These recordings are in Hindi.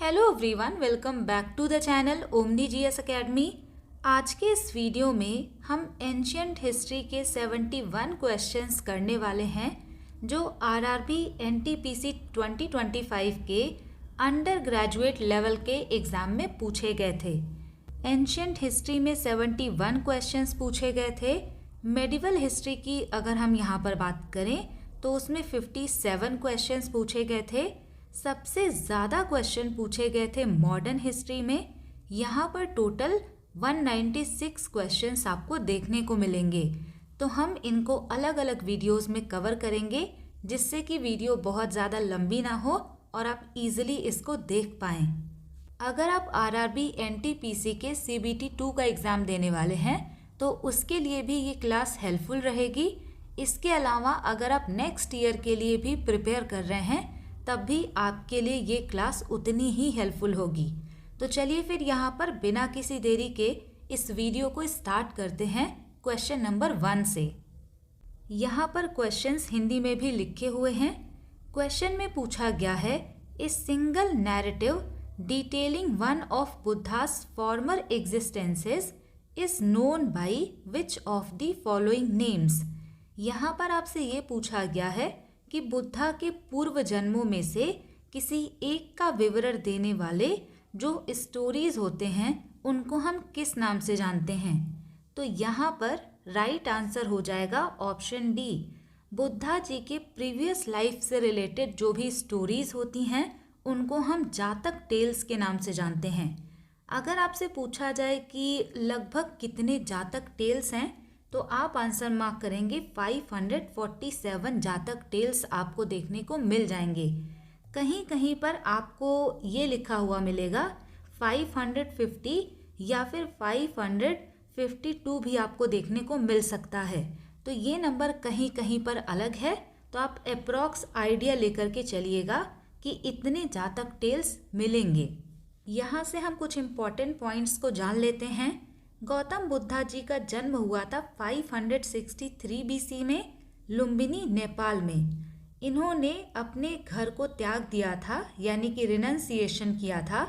Hello everyone, welcome back to the channel Omni GS academy. आज के इस वीडियो में हम एंशियंट हिस्ट्री के 71 क्वेश्चंस करने वाले हैं जो आरआरबी एनटीपीसी 2025 के अंडर ग्रेजुएट लेवल के एग्ज़ाम में पूछे गए थे। एंशियंट हिस्ट्री में 71 क्वेश्चंस पूछे गए थे। मेडिवल हिस्ट्री की अगर हम यहाँ पर बात करें तो उसमें 57 क्वेश्चंस पूछे गए थे। सबसे ज़्यादा क्वेश्चन पूछे गए थे मॉडर्न हिस्ट्री में। यहाँ पर टोटल 196 क्वेश्चंस आपको देखने को मिलेंगे। तो हम इनको अलग अलग वीडियोस में कवर करेंगे जिससे कि वीडियो बहुत ज़्यादा लंबी ना हो और आप इजीली इसको देख पाएँ। अगर आप आरआरबी एनटीपीसी के सीबीटी 2 का एग्ज़ाम देने वाले हैं तो उसके लिए भी ये क्लास हेल्पफुल रहेगी। इसके अलावा अगर आप नेक्स्ट ईयर के लिए भी प्रिपेयर कर रहे हैं तब भी आपके लिए ये क्लास उतनी ही हेल्पफुल होगी। तो चलिए फिर यहाँ पर बिना किसी देरी के इस वीडियो को स्टार्ट करते हैं क्वेश्चन नंबर 1 से। यहाँ पर क्वेश्चंस हिंदी में भी लिखे हुए हैं। क्वेश्चन में पूछा गया है, a single narrative detailing one of Buddhas farmer existences is known by which of the following names. यहाँ पर आपसे ये पूछा गया है कि बुद्धा के पूर्व जन्मों में से किसी एक का विवरण देने वाले जो स्टोरीज होते हैं उनको हम किस नाम से जानते हैं। तो यहाँ पर राइट आंसर हो जाएगा ऑप्शन डी। बुद्धा जी के प्रीवियस लाइफ से रिलेटेड जो भी स्टोरीज होती हैं उनको हम जातक टेल्स के नाम से जानते हैं। अगर आपसे पूछा जाए कि लगभग कितने जातक टेल्स हैं तो आप आंसर मार्क करेंगे 547 जातक टेल्स आपको देखने को मिल जाएंगे। कहीं कहीं पर आपको ये लिखा हुआ मिलेगा 550 या फिर 552 भी आपको देखने को मिल सकता है। तो ये नंबर कहीं कहीं पर अलग है, तो आप अप्रॉक्स आइडिया लेकर के चलिएगा कि इतने जातक टेल्स मिलेंगे। यहाँ से हम कुछ इम्पॉर्टेंट पॉइंट्स को जान लेते हैं। गौतम बुद्धा जी का जन्म हुआ था 563 बीसी में लुम्बिनी, नेपाल में। इन्होंने अपने घर को त्याग दिया था, यानी कि रिनंसिएशन किया था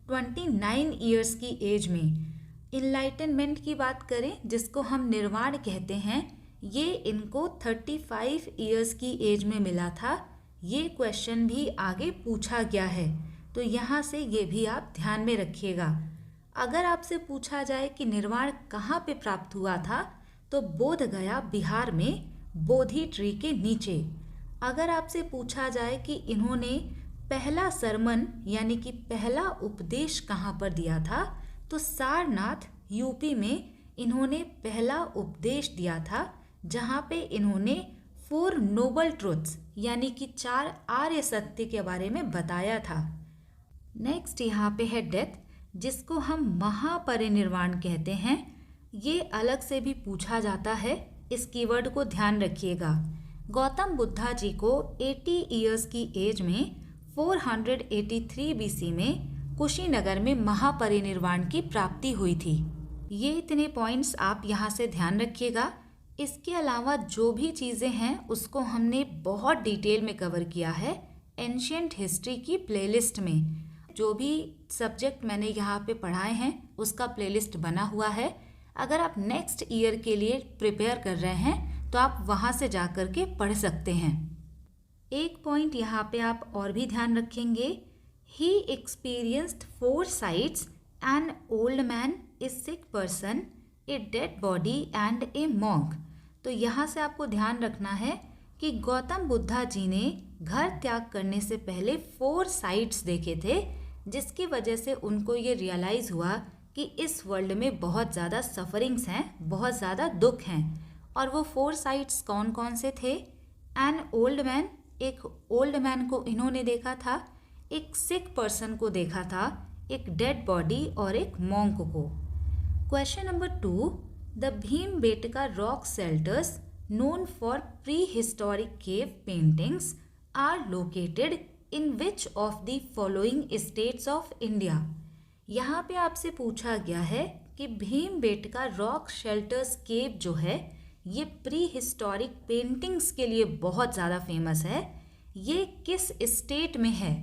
29 ईयर्स की एज में। इनलाइटनमेंट की बात करें जिसको हम निर्वाण कहते हैं, ये इनको 35 ईयर्स की एज में मिला था। ये क्वेश्चन भी आगे पूछा गया है, तो यहाँ से ये भी आप ध्यान में रखिएगा। अगर आपसे पूछा जाए कि निर्वाण कहाँ पे प्राप्त हुआ था तो बोध गया, बिहार में बोधि ट्री के नीचे। अगर आपसे पूछा जाए कि इन्होंने पहला सरमन यानी कि पहला उपदेश कहाँ पर दिया था तो सारनाथ, यूपी में इन्होंने पहला उपदेश दिया था, जहाँ पे इन्होंने 4 नोबल ट्रुथ्स यानी कि 4 आर्य सत्य के बारे में बताया था। नेक्स्ट यहाँ पे है डेथ, जिसको हम महापरिनिर्वाण कहते हैं। ये अलग से भी पूछा जाता है, इस कीवर्ड को ध्यान रखिएगा। गौतम बुद्धा जी को 80 ईयर्स की एज में 483 बीसी में कुशीनगर में महापरिनिर्वाण की प्राप्ति हुई थी। ये इतने पॉइंट्स आप यहाँ से ध्यान रखिएगा। इसके अलावा जो भी चीज़ें हैं उसको हमने बहुत डिटेल में कवर किया है एंशियंट हिस्ट्री की प्लेलिस्ट में। जो भी सब्जेक्ट मैंने यहाँ पे पढ़ाए हैं उसका प्लेलिस्ट बना हुआ है। अगर आप नेक्स्ट ईयर के लिए प्रिपेयर कर रहे हैं तो आप वहाँ से जा कर के पढ़ सकते हैं। एक पॉइंट यहाँ पे आप और भी ध्यान रखेंगे, he experienced 4 sights, an old man, a sick person, a dead body and a monk. तो यहाँ से आपको ध्यान रखना है कि गौतम बुद्धा जी ने घर त्याग करने से पहले 4 साइट्स देखे थे, जिसकी वजह से उनको ये रियलाइज़ हुआ कि इस वर्ल्ड में बहुत ज़्यादा सफरिंग्स हैं, बहुत ज़्यादा दुख हैं। और वो 4 साइट्स कौन कौन से थे? एन ओल्ड मैन, एक ओल्ड मैन को इन्होंने देखा था, एक सिक पर्सन को देखा था, एक डेड बॉडी और एक मॉन्क को। Question number 2, the Bhimbetka rock shelters known for prehistoric cave paintings are located in which of the following states of India। यहाँ पे आपसे पूछा गया है कि भीमबेटका रॉक शेल्टर्स केव जो है ये प्री हिस्टोरिक पेंटिंग्स के लिए बहुत ज़्यादा फेमस है। ये किस स्टेट में है?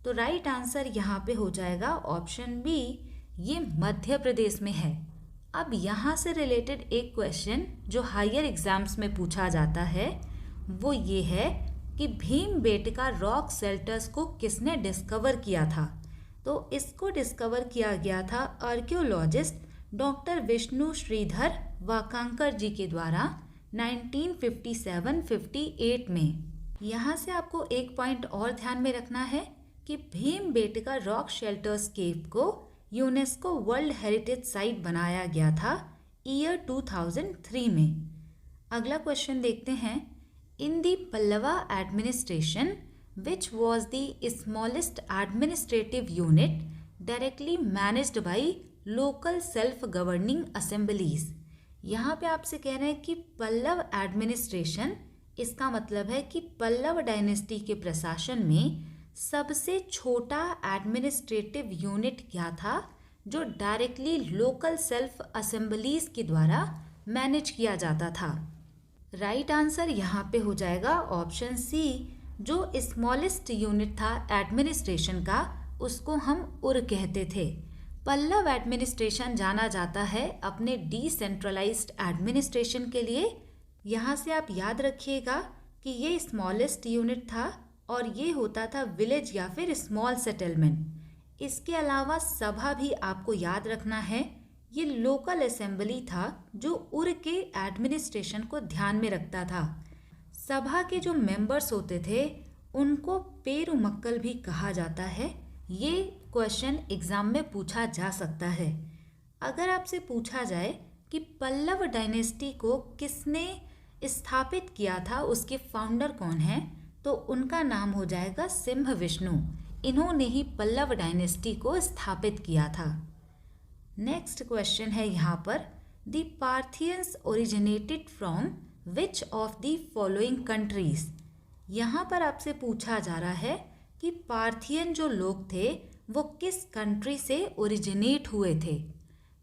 तो राइट आंसर यहाँ पे हो जाएगा ऑप्शन बी, ये मध्य प्रदेश में है। अब यहाँ से रिलेटेड एक क्वेश्चन जो हायर एग्जाम्स में पूछा जाता है वो ये है कि भीमबेटका रॉक शेल्टर्स को किसने डिस्कवर किया था। तो इसको डिस्कवर किया गया था आर्कियोलॉजिस्ट डॉक्टर विष्णु श्रीधर वाकांकर जी के द्वारा 1957-58 में। यहाँ से आपको एक पॉइंट और ध्यान में रखना है कि भीमबेटका रॉक शेल्टर्स केव को यूनेस्को वर्ल्ड हेरिटेज साइट बनाया गया था ईयर 2003 में। अगला क्वेश्चन देखते हैं। In the Pallava administration which was the smallest administrative unit directly managed by local self-governing assemblies। यहाँ पे आपसे कह रहे हैं कि पल्लव एडमिनिस्ट्रेशन, इसका मतलब है कि पल्लव डायनेस्टी के प्रशासन में सबसे छोटा एडमिनिस्ट्रेटिव यूनिट क्या था जो डायरेक्टली लोकल सेल्फ असेंबलीज के द्वारा मैनेज किया जाता था। राइट आंसर यहाँ पे हो जाएगा ऑप्शन सी, जो स्मॉलेस्ट यूनिट था एडमिनिस्ट्रेशन का उसको हम उर कहते थे। पल्लव एडमिनिस्ट्रेशन जाना जाता है अपने डिसेंट्रलाइज्ड एडमिनिस्ट्रेशन के लिए। यहाँ से आप याद रखिएगा कि ये स्मॉलेस्ट यूनिट था और ये होता था विलेज या फिर स्मॉल सेटलमेंट। इसके अलावा सभा भी आपको याद रखना है, ये लोकल असेंबली था जो उर के एडमिनिस्ट्रेशन को ध्यान में रखता था। सभा के जो मेंबर्स होते थे उनको पेरुमक्कल भी कहा जाता है। ये क्वेश्चन एग्जाम में पूछा जा सकता है। अगर आपसे पूछा जाए कि पल्लव डायनेस्टी को किसने स्थापित किया था, उसके फाउंडर कौन हैं, तो उनका नाम हो जाएगा सिंह विष्णु। इन्होंने ही पल्लव डायनेस्टी को स्थापित किया था। नेक्स्ट क्वेश्चन है यहाँ पर, the Parthians originated from which of the following countries. यहाँ पर आपसे पूछा जा रहा है कि पार्थियन जो लोग थे वो किस कंट्री से ओरिजिनेट हुए थे।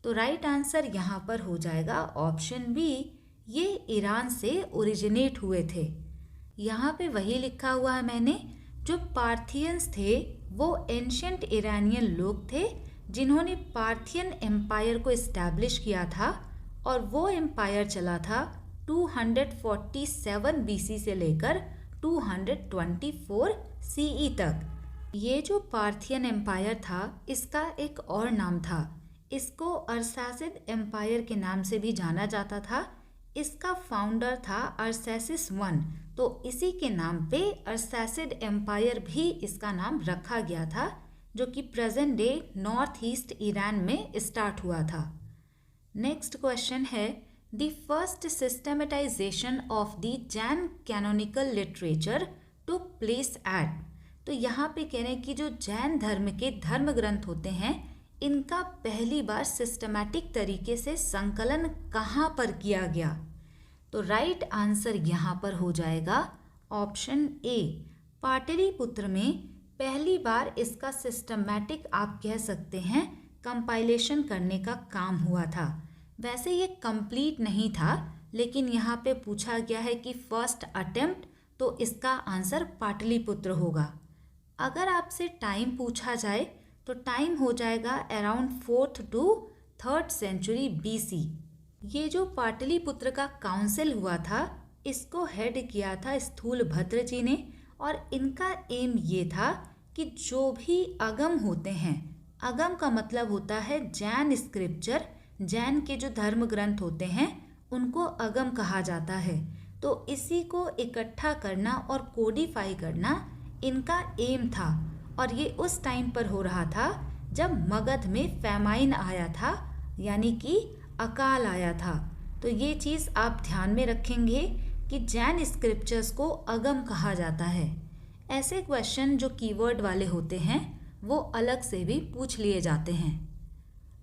तो राइट आंसर यहाँ पर हो जाएगा ऑप्शन बी, ये ईरान से ओरिजिनेट हुए थे। यहाँ पे वही लिखा हुआ है मैंने, जो पार्थियंस थे वो एंशियंट ईरानियन लोग थे जिन्होंने पार्थियन एम्पायर को इस्टेब्लिश किया था और वो एम्पायर चला था 247 बीसी से लेकर 224 सीई तक। ये जो पार्थियन एम्पायर था इसका एक और नाम था, इसको अरसासिड एम्पायर के नाम से भी जाना जाता था। इसका फाउंडर था अरसेसिस I, तो इसी के नाम पे अरसासिड एम्पायर भी इसका नाम रखा गया था, जो कि present day north east Iran में स्टार्ट हुआ था। नेक्स्ट क्वेश्चन है, the first सिस्टमेटाइजेशन of the Jain canonical literature took place at. तो यहाँ पे कह रहे हैं कि जो जैन धर्म के धर्म ग्रंथ होते हैं इनका पहली बार सिस्टमैटिक तरीके से संकलन कहाँ पर किया गया। तो राइट आंसर यहाँ पर हो जाएगा ऑप्शन ए, पाटलिपुत्र में पहली बार इसका सिस्टमैटिक आप कह सकते हैं कंपाइलेशन करने का काम हुआ था। वैसे ये कंप्लीट नहीं था, लेकिन यहाँ पे पूछा गया है कि फर्स्ट अटेम्प्ट, तो इसका आंसर पाटलिपुत्र होगा। अगर आपसे टाइम पूछा जाए तो टाइम हो जाएगा around 4th to 3rd century BC. ये जो पाटलिपुत्र का काउंसिल हुआ था इसको हेड किया था स्थूलभद्र जी ने, और इनका एम ये था कि जो भी अगम होते हैं, अगम का मतलब होता है जैन स्क्रिप्चर, जैन के जो धर्म ग्रंथ होते हैं उनको अगम कहा जाता है। तो इसी को इकट्ठा करना और कोडिफाई करना इनका एम था, और ये उस टाइम पर हो रहा था जब मगध में फैमाइन आया था, यानी कि अकाल आया था। तो ये चीज़ आप ध्यान में रखेंगे कि जैन स्क्रिप्चर्स को अगम कहा जाता है। ऐसे क्वेश्चन जो कीवर्ड वाले होते हैं वो अलग से भी पूछ लिए जाते हैं।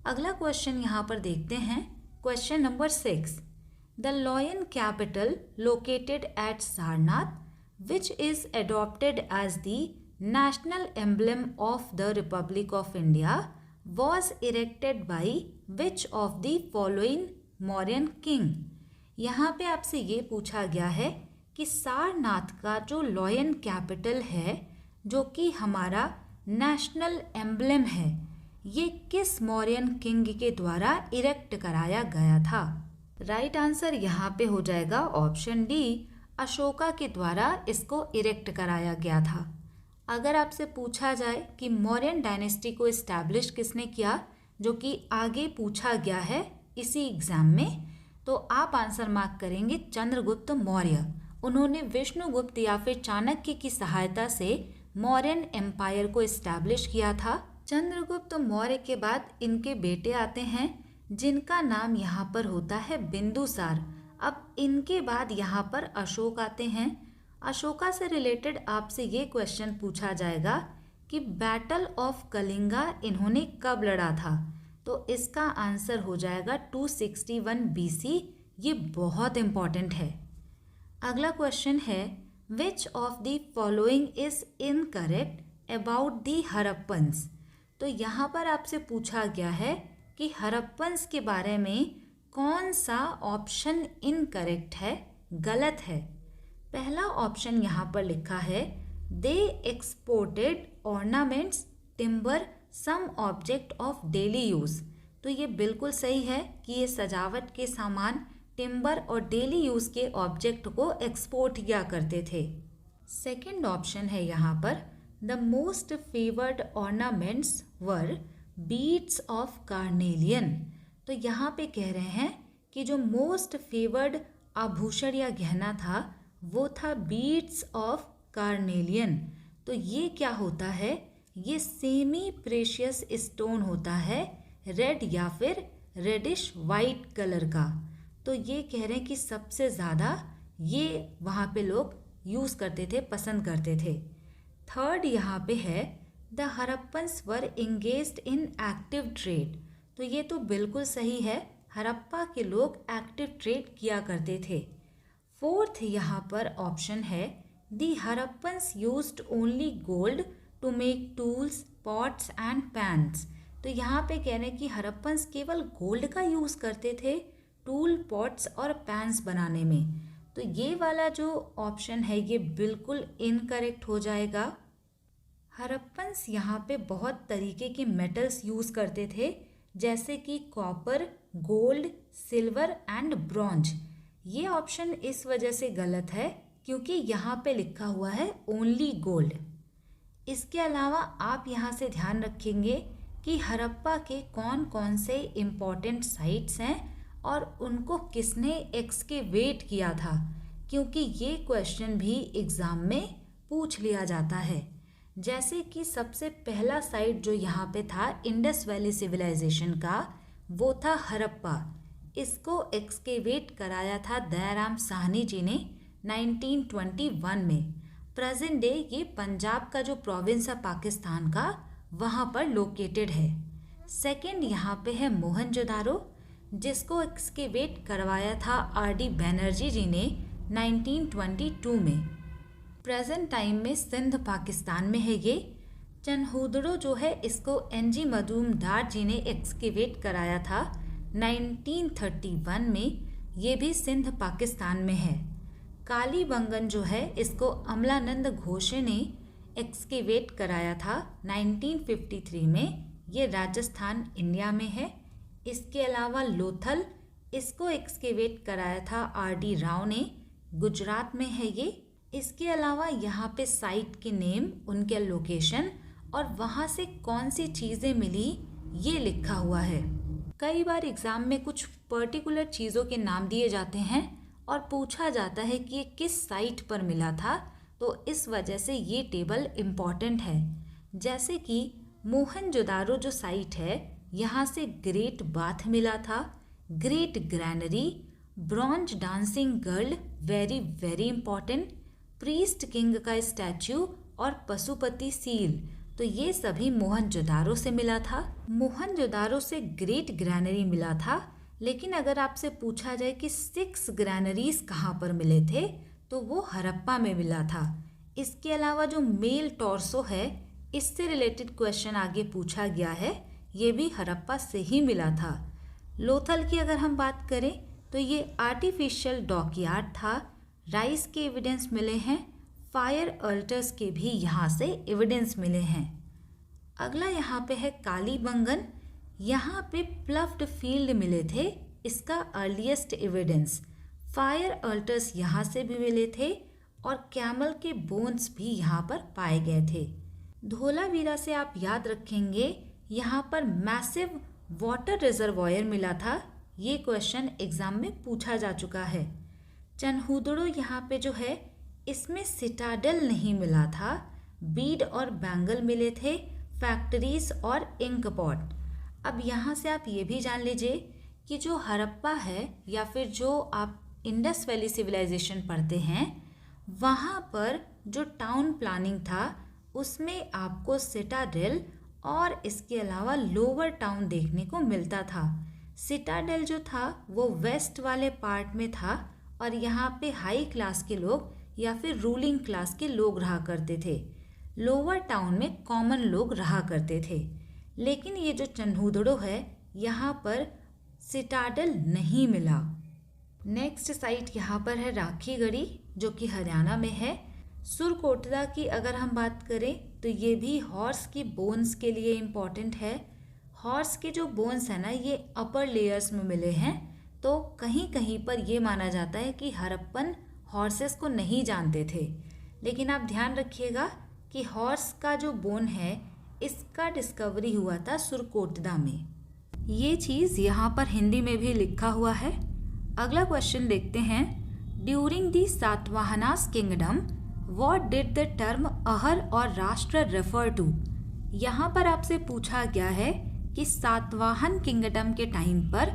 अगला क्वेश्चन यहाँ पर देखते हैं, question number 6, the lion capital located at Sarnath which is adopted as the national emblem of the Republic of India was erected by which of the following Mauryan king। यहाँ पे आपसे ये पूछा गया है कि सारनाथ का जो लॉयन कैपिटल है, जो कि हमारा नेशनल एम्बलम है, ये किस मौर्यन किंग के द्वारा इरेक्ट कराया गया था? राइट आंसर यहाँ पे हो जाएगा ऑप्शन डी, अशोका के द्वारा इसको इरेक्ट कराया गया था। अगर आपसे पूछा जाए कि मौर्यन डायनेस्टी को इस्टेब्लिश किसने किया, जो कि आगे पूछा गया है इसी एग्जाम में, तो आप आंसर मार्क करेंगे चंद्रगुप्त मौर्य। उन्होंने विष्णुगुप्त या फिर चाणक्य की सहायता से मौर्यन एम्पायर को इस्टेब्लिश किया था। चंद्रगुप्त मौर्य के बाद इनके बेटे आते हैं, जिनका नाम यहाँ पर होता है बिंदुसार। अब इनके बाद यहाँ पर अशोक आते हैं। अशोका से रिलेटेड आपसे ये क्वेश्चन पूछा जाएगा कि बैटल ऑफ कलिंगा इन्होंने कब लड़ा था, तो इसका आंसर हो जाएगा 261 BC। ये बहुत इंपॉर्टेंट है। अगला क्वेश्चन है, which of the following is incorrect about the Harappans. तो यहाँ पर आपसे पूछा गया है कि हड़प्पन्स के बारे में कौन सा ऑप्शन इनकरेक्ट है, गलत है। पहला ऑप्शन यहाँ पर लिखा है, they exported ornaments, timber, some object of daily use. तो ये बिल्कुल सही है कि ये सजावट के सामान, टिम्बर और डेली यूज़ के ऑब्जेक्ट को एक्सपोर्ट किया करते थे। सेकंड ऑप्शन है यहाँ पर, the most favoured ornaments were beads of carnelian. तो यहाँ पे कह रहे हैं कि जो मोस्ट फेवर्ड आभूषण या गहना था वो था बीड्स ऑफ कार्नेलियन। तो ये क्या होता है, ये सेमी प्रेशियस स्टोन होता है, रेड या फिर रेडिश वाइट कलर का। तो ये कह रहे हैं कि सबसे ज़्यादा ये वहाँ पे लोग यूज़ करते थे, पसंद करते थे। थर्ड यहाँ पे है, the Harappans were engaged in active trade. तो ये तो बिल्कुल सही है, हड़प्पा के लोग एक्टिव ट्रेड किया करते थे। फोर्थ यहाँ पर ऑप्शन है, the Harappans used only gold to make tools, pots and pans. तो यहाँ पे कह रहे हैं कि हड़प्पन्स केवल गोल्ड का यूज़ करते थे टूल, पॉट्स और पैन्स बनाने में। तो ये वाला जो ऑप्शन है ये बिल्कुल इनकरेक्ट हो जाएगा। हड़प्पन्स यहाँ पे बहुत तरीके के मेटल्स यूज़ करते थे, जैसे कि copper, gold, silver and bronze. ये ऑप्शन इस वजह से गलत है क्योंकि यहाँ पे लिखा हुआ है ओनली गोल्ड। इसके अलावा आप यहाँ से ध्यान रखेंगे कि हड़प्पा के कौन कौन से इम्पॉर्टेंट साइट्स हैं और उनको किसने एक्सकेवेट किया था, क्योंकि ये क्वेश्चन भी एग्ज़ाम में पूछ लिया जाता है। जैसे कि सबसे पहला साइट जो यहाँ पे था इंडस वैली सिविलाइजेशन का, वो था हड़प्पा। इसको एक्सकेवेट कराया था दयाराम साहनी जी ने 1921 में। प्रेजेंट डे ये पंजाब का जो प्रोविंस है पाकिस्तान का, वहाँ पर लोकेटेड है। सेकंड यहाँ पे है मोहनजोदारो, जिसको एक्सकेवेट करवाया था आर.डी. बैनर्जी जी ने 1922 में। प्रेजेंट टाइम में सिंध पाकिस्तान में है ये। चनहुदड़ो जो है इसको एन.जी. मजूमदार जी ने एक्सकेवेट कराया था 1931 में, ये भी सिंध पाकिस्तान में है। कालीबंगन जो है इसको अमलानंद घोषे ने एक्सकेवेट कराया था 1953 में, ये राजस्थान इंडिया में है। इसके अलावा लोथल, इसको एक्सकेवेट कराया था आर.डी. राव ने, गुजरात में है ये। इसके अलावा यहाँ पे साइट के नेम, उनके लोकेशन और वहाँ से कौन सी चीज़ें मिली ये लिखा हुआ है। कई बार एग्ज़ाम में कुछ पर्टिकुलर चीज़ों के नाम दिए जाते हैं और पूछा जाता है कि ये किस साइट पर मिला था, तो इस वजह से ये टेबल इम्पॉर्टेंट है। जैसे कि मोहनजोदारो जो साइट है, यहाँ से ग्रेट बाथ मिला था, great granary, bronze dancing girl very very important, priest king का स्टैच्यू और पशुपति सील, तो ये सभी मोहनजोदारो से मिला था। मोहनजोदारो से ग्रेट ग्रैनरी मिला था, लेकिन अगर आपसे पूछा जाए कि 6 ग्रैनरीज कहाँ पर मिले थे, तो वो हड़प्पा में मिला था। इसके अलावा जो मेल टॉर्सो है, इससे रिलेटेड क्वेश्चन आगे पूछा गया है, ये भी हड़प्पा से ही मिला था। लोथल की अगर हम बात करें तो ये आर्टिफिशियल डॉकयार्ड था। राइस के एविडेंस मिले हैं, फायर अल्टर्स के भी यहाँ से एविडेंस मिले हैं। अगला यहाँ पे है कालीबंगन। यहाँ पे प्लफ्ड फील्ड मिले थे, इसका अर्लीस्ट एविडेंस। फायर अल्टर्स यहाँ से भी मिले थे और कैमल के बोन्स भी यहाँ पर पाए गए थे। धोलावीरा से आप याद रखेंगे, यहाँ पर मैसिव वाटर रिजर्वॉयर मिला था। ये क्वेश्चन एग्जाम में पूछा जा चुका है। चनहुदड़ो यहाँ पे जो है, इसमें सिटाडेल नहीं मिला था, बीड और बैंगल मिले थे, फैक्ट्रीज और इंक पॉट। अब यहाँ से आप ये भी जान लीजिए कि जो हड़प्पा है या फिर जो आप इंडस वैली सिविलाइजेशन पढ़ते हैं, वहाँ पर जो टाउन प्लानिंग था उसमें आपको सिटाडेल और इसके अलावा लोअर टाउन देखने को मिलता था। सिटाडेल जो था वो वेस्ट वाले पार्ट में था और यहाँ पे हाई क्लास के लोग या फिर रूलिंग क्लास के लोग रहा करते थे। लोअर टाउन में कॉमन लोग रहा करते थे। लेकिन ये जो चन्हूदड़ो है, यहाँ पर सिटाडेल नहीं मिला। नेक्स्ट साइट यहाँ पर है राखीगढ़ी, जो कि हरियाणा में है। सुरकोटदा की अगर हम बात करें तो ये भी हॉर्स की बोन्स के लिए इम्पॉर्टेंट है। हॉर्स के जो बोन्स है ना, ये अपर लेयर्स में मिले हैं, तो कहीं कहीं पर ये माना जाता है कि हड़प्पन हॉर्सेस को नहीं जानते थे। लेकिन आप ध्यान रखिएगा कि हॉर्स का जो बोन है, इसका डिस्कवरी हुआ था सुरकोटदा में। ये चीज़ यहाँ पर हिंदी में भी लिखा हुआ है। अगला क्वेश्चन देखते हैं। During the Satavahanas kingdom what did the term ahar or rashtra refer to. यहाँ पर आपसे पूछा गया है कि सातवाहन किंगडम के टाइम पर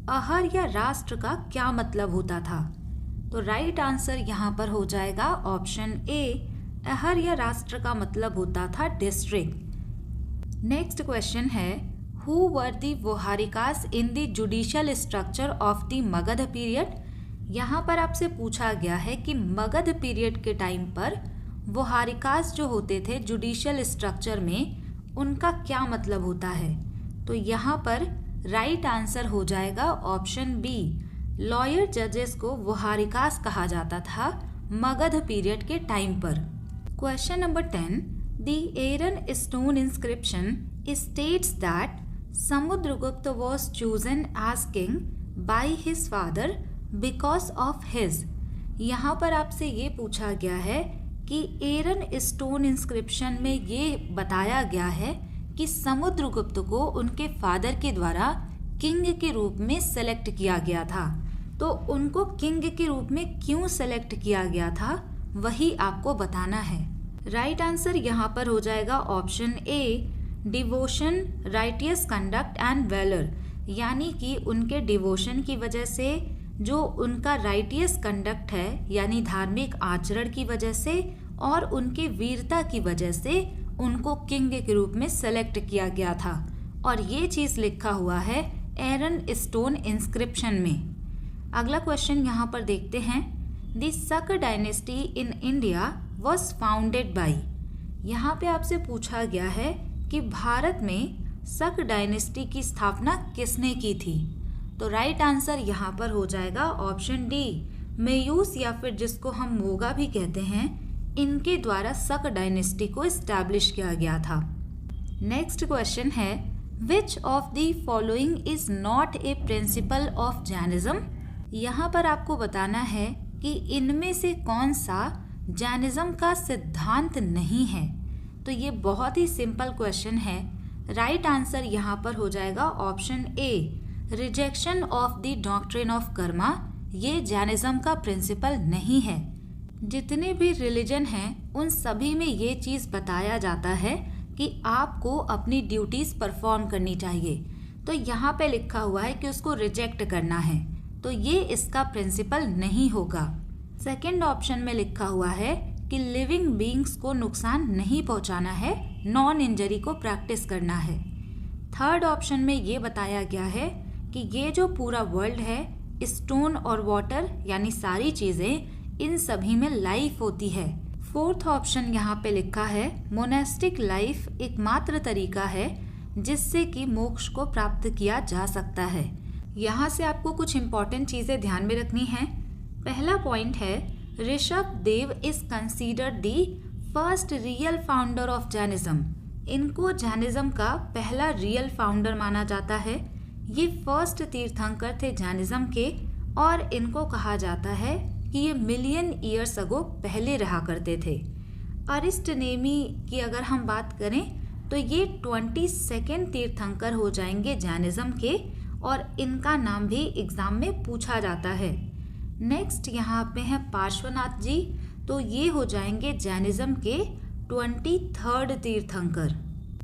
अहर या राष्ट्र का क्या मतलब होता था। तो राइट आंसर यहाँ पर हो जाएगा ऑप्शन ए, अहर या राष्ट्र का मतलब होता था डिस्ट्रिक्ट। नेक्स्ट क्वेश्चन है, who were the Voharikas in the judicial structure of the Magadha period. यहाँ पर आपसे पूछा गया है कि मगध पीरियड के टाइम पर वोहारिकास जो होते थे जुडिशियल स्ट्रक्चर में, उनका क्या मतलब होता है। तो यहाँ पर राइट आंसर हो जाएगा ऑप्शन बी, लॉयर जजेस को वोहारिकास कहा जाता था मगध पीरियड के टाइम पर। Question number 10, the Eran stone inscription states that Samudragupta was chosen as king by his father because of his. यहाँ पर आपसे ये पूछा गया है कि एरन स्टोन इंस्क्रिप्शन में ये बताया गया है कि समुद्रगुप्त को उनके फादर के द्वारा किंग के रूप में सेलेक्ट किया गया था। तो उनको किंग के रूप में क्यों सेलेक्ट किया गया था, वही आपको बताना है। राइट आंसर यहाँ पर हो जाएगा option A, devotion, righteous conduct and valour. यानी कि उनके डिवोशन की वजह से, जो उनका राइटियस कंडक्ट है यानी धार्मिक आचरण की वजह से, और उनके वीरता की वजह से उनको किंग के रूप में सेलेक्ट किया गया था। और ये चीज़ लिखा हुआ है एरन स्टोन इंस्क्रिप्शन में। अगला क्वेश्चन यहाँ पर देखते हैं। द शक dynasty in India was founded by. यहाँ पे आपसे पूछा गया है कि भारत में शक डायनेस्टी की स्थापना किसने की थी। तो राइट आंसर यहाँ पर हो जाएगा ऑप्शन डी, मेयूस या फिर जिसको हम मोगा भी कहते हैं, इनके द्वारा शक डायनेस्टी को इस्टेब्लिश किया गया था। नेक्स्ट क्वेश्चन है, which of the following is not a principle of Jainism. यहाँ पर आपको बताना है कि इनमें से कौन सा जैनिज्म का सिद्धांत नहीं है। तो ये बहुत ही सिंपल क्वेश्चन है। राइट आंसर यहाँ पर हो जाएगा option A, rejection of the doctrine of Karma. ये जैनिज्म का प्रिंसिपल नहीं है। जितने भी रिलीजन हैं उन सभी में ये चीज़ बताया जाता है कि आपको अपनी ड्यूटीज़ परफॉर्म करनी चाहिए। तो यहाँ पे लिखा हुआ है कि उसको रिजेक्ट करना है, तो ये इसका प्रिंसिपल नहीं होगा। सेकंड ऑप्शन में लिखा हुआ है कि लिविंग बीइंग्स को नुकसान नहीं पहुंचाना है, नॉन इंजरी को प्रैक्टिस करना है। थर्ड ऑप्शन में ये बताया गया है कि ये जो पूरा वर्ल्ड है, स्टोन और वाटर यानी सारी चीज़ें, इन सभी में लाइफ होती है। फोर्थ ऑप्शन यहाँ पे लिखा है मोनेस्टिक लाइफ एकमात्र तरीका है जिससे कि मोक्ष को प्राप्त किया जा सकता है। यहाँ से आपको कुछ इंपॉर्टेंट चीज़ें ध्यान में रखनी हैं। पहला पॉइंट है, Rishabh Dev is considered the first real founder of Jainism. इनको जैनिज्म का पहला रियल फाउंडर माना जाता है। ये फर्स्ट तीर्थंकर थे जैनिज्म के और इनको कहा जाता है कि ये मिलियन ईयर्स अगो पहले रहा करते थे। अरिस्टनेमी की अगर हम बात करें तो ये 22nd तीर्थंकर हो जाएंगे जैनिज्म के और इनका नाम भी एग्जाम में पूछा जाता है। नेक्स्ट यहाँ पे हैं पार्श्वनाथ जी, तो ये हो जाएंगे जैनिज्म के 23rd तीर्थंकर।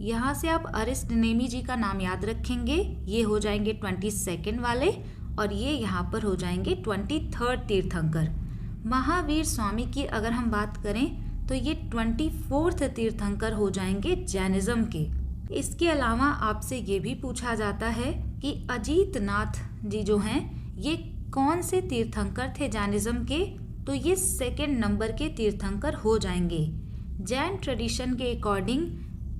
यहाँ से आप अरिस्टनेमी जी का नाम याद रखेंगे, ये हो जाएंगे 22nd वाले और ये यहाँ पर हो जाएंगे 23rd तीर्थंकर। महावीर स्वामी की अगर हम बात करें तो ये 24th तीर्थंकर हो जाएंगे जैनिज्म के। इसके अलावा आपसे ये भी पूछा जाता है कि अजीत नाथ जी जो हैं ये कौन से तीर्थंकर थे जैनिज्म के, तो ये 2nd नंबर के तीर्थंकर हो जाएंगे। जैन ट्रेडिशन के अकॉर्डिंग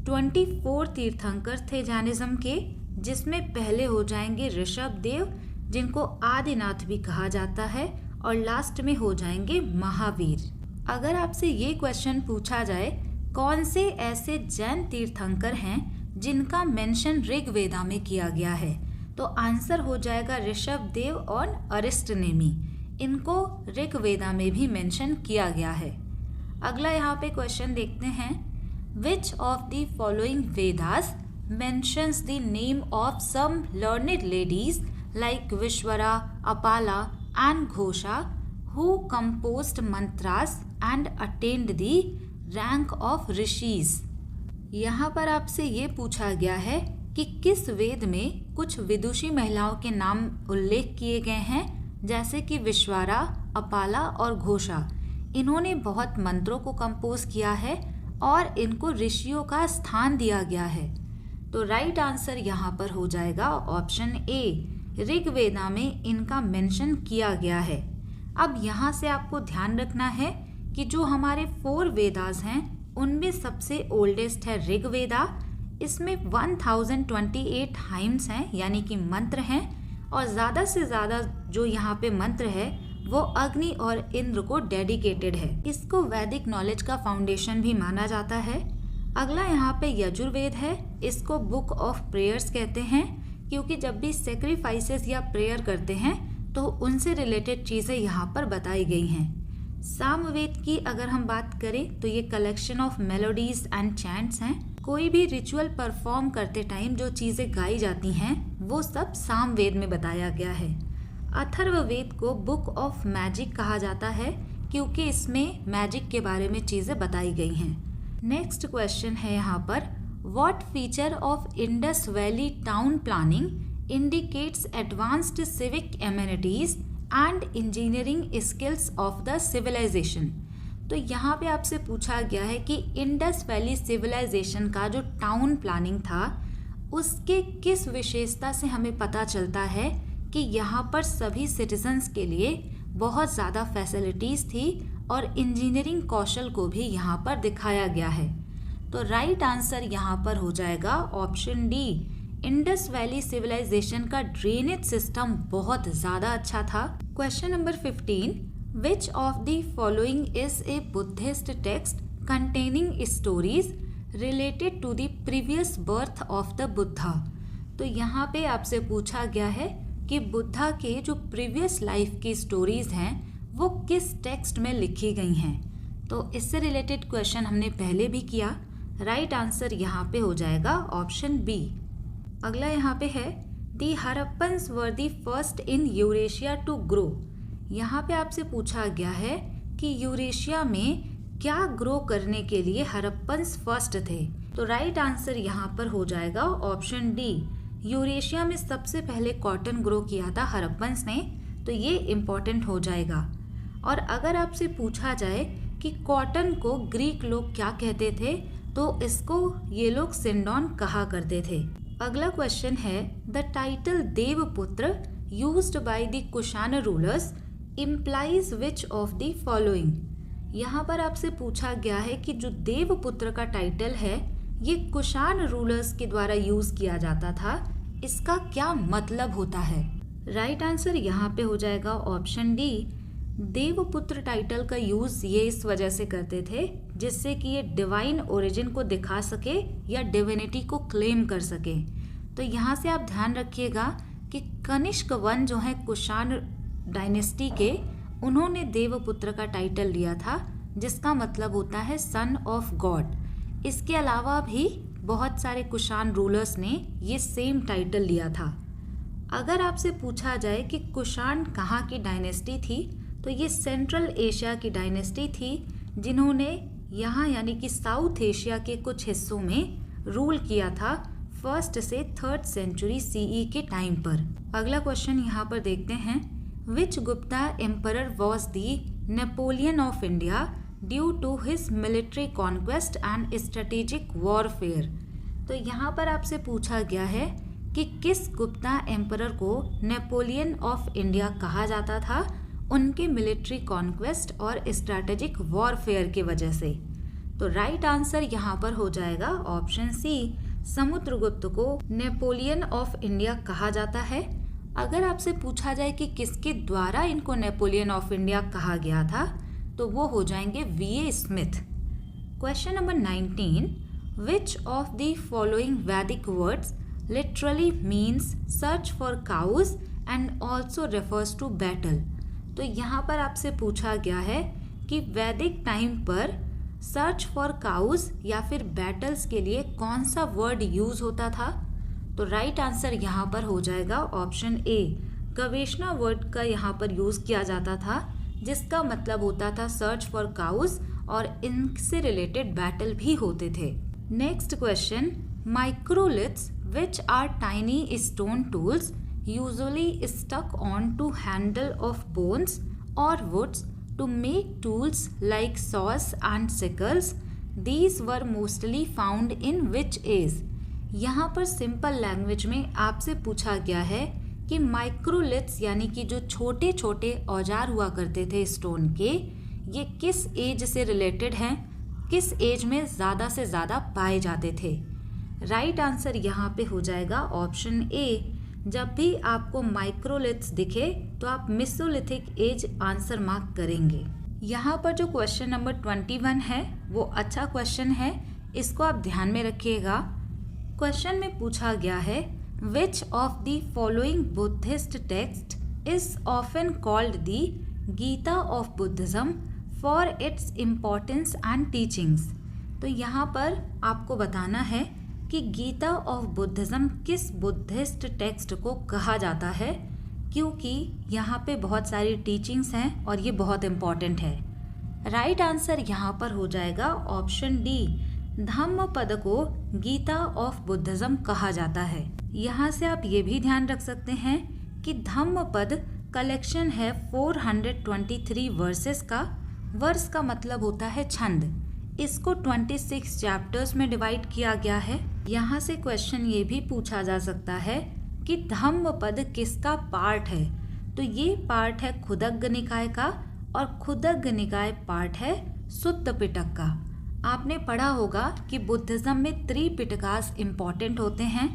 24 तीर्थंकर थे जैनिज्म के, जिसमें पहले हो जाएंगे ऋषभ देव जिनको आदिनाथ भी कहा जाता है और लास्ट में हो जाएंगे महावीर। अगर आपसे ये क्वेश्चन पूछा जाए कौन से ऐसे जैन तीर्थंकर हैं जिनका मेंशन ऋग्वेदा में किया गया है, तो आंसर हो जाएगा ऋषभ देव और अरिस्टनेमी। इनको ऋग्वेदा में भी मेंशन किया गया है। अगला यहाँ पे क्वेश्चन देखते हैं, which of the following Vedas mentions the name of some learned ladies like Vishwara, Apala and Ghosha who composed mantras and attained the rank of rishis। यहाँ पर आपसे ये पूछा गया है कि किस वेद में कुछ विदुषी महिलाओं के नाम उल्लेख किए गए हैं, जैसे कि विश्वारा, अपाला और घोषा। इन्होंने बहुत मंत्रों को कंपोज किया है और इनको ऋषियों का स्थान दिया गया है। तो राइट आंसर यहाँ पर हो जाएगा ऑप्शन ए, ऋग्वेदा में इनका मेंशन किया गया है। अब यहाँ से आपको ध्यान रखना है कि जो हमारे 4 वेदास हैं उनमें सबसे ओल्डेस्ट है ऋग्वेदा। इसमें 1028 हाइम्स हैं यानी कि मंत्र हैं और ज़्यादा से ज़्यादा जो यहाँ पे मंत्र है वो अग्नि और इंद्र को डेडिकेटेड है। इसको वैदिक नॉलेज का फाउंडेशन भी माना जाता है। अगला यहाँ पे यजुर्वेद है, इसको बुक ऑफ प्रेयर्स कहते हैं क्योंकि जब भी सेक्रीफाइसेस या प्रेयर करते हैं तो उनसे रिलेटेड चीज़ें यहाँ पर बताई गई हैं। सामवेद की अगर हम बात करें तो ये collection of melodies and chants हैं। कोई भी रिचुअल परफॉर्म करते टाइम जो चीज़ें गाई जाती हैं वो सब सामवेद में बताया गया है। अथर्ववेद को बुक ऑफ मैजिक कहा जाता है क्योंकि इसमें मैजिक के बारे में चीज़ें बताई गई हैं। नेक्स्ट क्वेश्चन है यहाँ पर, what feature of Indus valley town planning indicates advanced civic amenities and engineering skills of the civilization। तो यहाँ पे आपसे पूछा गया है कि इंडस वैली सिविलाइजेशन का जो टाउन प्लानिंग था उसके किस विशेषता से हमें पता चलता है कि यहाँ पर सभी सिटीजन्स के लिए बहुत ज़्यादा फैसिलिटीज़ थी और इंजीनियरिंग कौशल को भी यहाँ पर दिखाया गया है। तो राइट आंसर यहाँ पर हो जाएगा option D, Indus valley civilisation का ड्रेनेज सिस्टम बहुत ज़्यादा अच्छा था। Question number 15, which of the following is a Buddhist text containing stories related to the previous birth of the Buddha. तो यहाँ पे आपसे पूछा गया है कि बुद्धा के जो प्रीवियस लाइफ की स्टोरीज हैं वो किस टेक्स्ट में लिखी गई हैं। तो इससे रिलेटेड क्वेश्चन हमने पहले भी किया। राइट आंसर यहाँ पे हो जाएगा ऑप्शन बी। अगला यहाँ पे है, the Harappans were the first in Eurasia to grow. यहाँ पे आपसे पूछा गया है कि यूरेशिया में क्या ग्रो करने के लिए हरप्पन्स फर्स्ट थे। तो राइट आंसर यहाँ पर हो जाएगा ऑप्शन डी, यूरेशिया में सबसे पहले कॉटन ग्रो किया था हरप्पन्स ने, तो ये इम्पोर्टेंट हो जाएगा। और अगर आपसे पूछा जाए कि कॉटन को ग्रीक लोग क्या कहते थे, तो इसको ये लोग सिंडोन कहा करते थे। अगला क्वेश्चन है, the title Devputra used by the Kushan rulers implies which of the following. यहाँ पर आपसे पूछा गया है कि जो देवपुत्र का टाइटल है ये कुषाण रूलर्स के द्वारा यूज किया जाता था, इसका क्या मतलब होता है। राइट आंसर यहाँ पे हो जाएगा ऑप्शन डी, देवपुत्र टाइटल का यूज़ ये इस वजह से करते थे जिससे कि ये डिवाइन ओरिजिन को दिखा सके या डिविनिटी को क्लेम कर सके। तो यहाँ से आप ध्यान रखिएगा कि कनिष्क वन जो है कुषाण डायनेस्टी के, उन्होंने देवपुत्र का टाइटल लिया था जिसका मतलब होता है सन ऑफ गॉड। इसके अलावा भी बहुत सारे कुषाण रूलर्स ने ये सेम टाइटल लिया था। अगर आपसे पूछा जाए कि कुषाण कहाँ की डायनेस्टी थी, तो ये सेंट्रल एशिया की डायनेस्टी थी जिन्होंने यहाँ यानी कि साउथ एशिया के कुछ हिस्सों में रूल किया था 1st से 3rd सेंचुरी CE के टाइम पर। अगला क्वेश्चन यहाँ पर देखते हैं, which Gupta emperor was the Napoleon of India due to his military conquest and strategic warfare. तो यहाँ पर आपसे पूछा गया है कि किस गुप्ता एम्परर को नेपोलियन ऑफ इंडिया कहा जाता था उनके मिलिट्री कॉन्क्वेस्ट और स्ट्रैटेजिक वॉरफेयर की वजह से। तो राइट आंसर यहाँ पर हो जाएगा ऑप्शन सी, समुद्रगुप्त को नेपोलियन ऑफ इंडिया कहा जाता है। अगर आपसे पूछा जाए कि किसके द्वारा इनको नेपोलियन ऑफ इंडिया कहा गया था, तो वो हो जाएंगे VA Smith. Question number 19, which of the following Vedic words literally means search for cows and also refers to battle. तो यहाँ पर आपसे पूछा गया है कि वैदिक टाइम पर सर्च फॉर काउज या फिर बैटल्स के लिए कौन सा वर्ड यूज होता था। तो राइट आंसर यहाँ पर हो जाएगा ऑप्शन ए, गवेषणा वर्ड का यहाँ पर यूज किया जाता था जिसका मतलब होता था सर्च फॉर काउज, और इनसे रिलेटेड बैटल भी होते थे। Next question, microliths which are tiny stone tools usually stuck onto handle of bones or woods to make tools like saws and sickles. These were mostly found in which age? यहाँ पर सिंपल लैंग्वेज में आपसे पूछा गया है कि माइक्रोलिथ्स यानी कि जो छोटे छोटे औजार हुआ करते थे स्टोन के, ये किस एज से रिलेटेड हैं, किस एज में ज़्यादा से ज़्यादा पाए जाते थे। राइट आंसर यहाँ पे हो जाएगा ऑप्शन ए। जब भी आपको माइक्रोलिथ्स दिखे तो आप मेसोलिथिक एज आंसर मार्क करेंगे। यहाँ पर जो क्वेश्चन नंबर 21 है वो अच्छा क्वेश्चन है, इसको आप ध्यान में रखिएगा। क्वेश्चन में पूछा गया है, which of the following Buddhist text is often called the Gita of Buddhism for its importance and teachings. तो यहाँ पर आपको बताना है कि गीता ऑफ बुद्धिज्म किस बुद्धिस्ट टेक्स्ट को कहा जाता है, क्योंकि यहाँ पे बहुत सारी टीचिंग्स हैं और ये बहुत इम्पॉर्टेंट है। राइट आंसर यहाँ पर हो जाएगा ऑप्शन डी, धम्मपद को गीता ऑफ बुद्धिज्म कहा जाता है। यहाँ से आप ये भी ध्यान रख सकते हैं कि धम्मपद कलेक्शन है 423 वर्सेस का। वर्स का मतलब होता है छंद। इसको 26 चैप्टर्स में डिवाइड किया गया है। यहाँ से क्वेश्चन ये भी पूछा जा सकता है कि धम्मपद किसका पार्ट है। तो ये पार्ट है खुदग्ग निकाय का, और खुदग्ग निकाय पार्ट है सुत्त पिटक का। आपने पढ़ा होगा कि बुद्धिज्म में त्रिपिटकास इम्पॉर्टेंट होते हैं,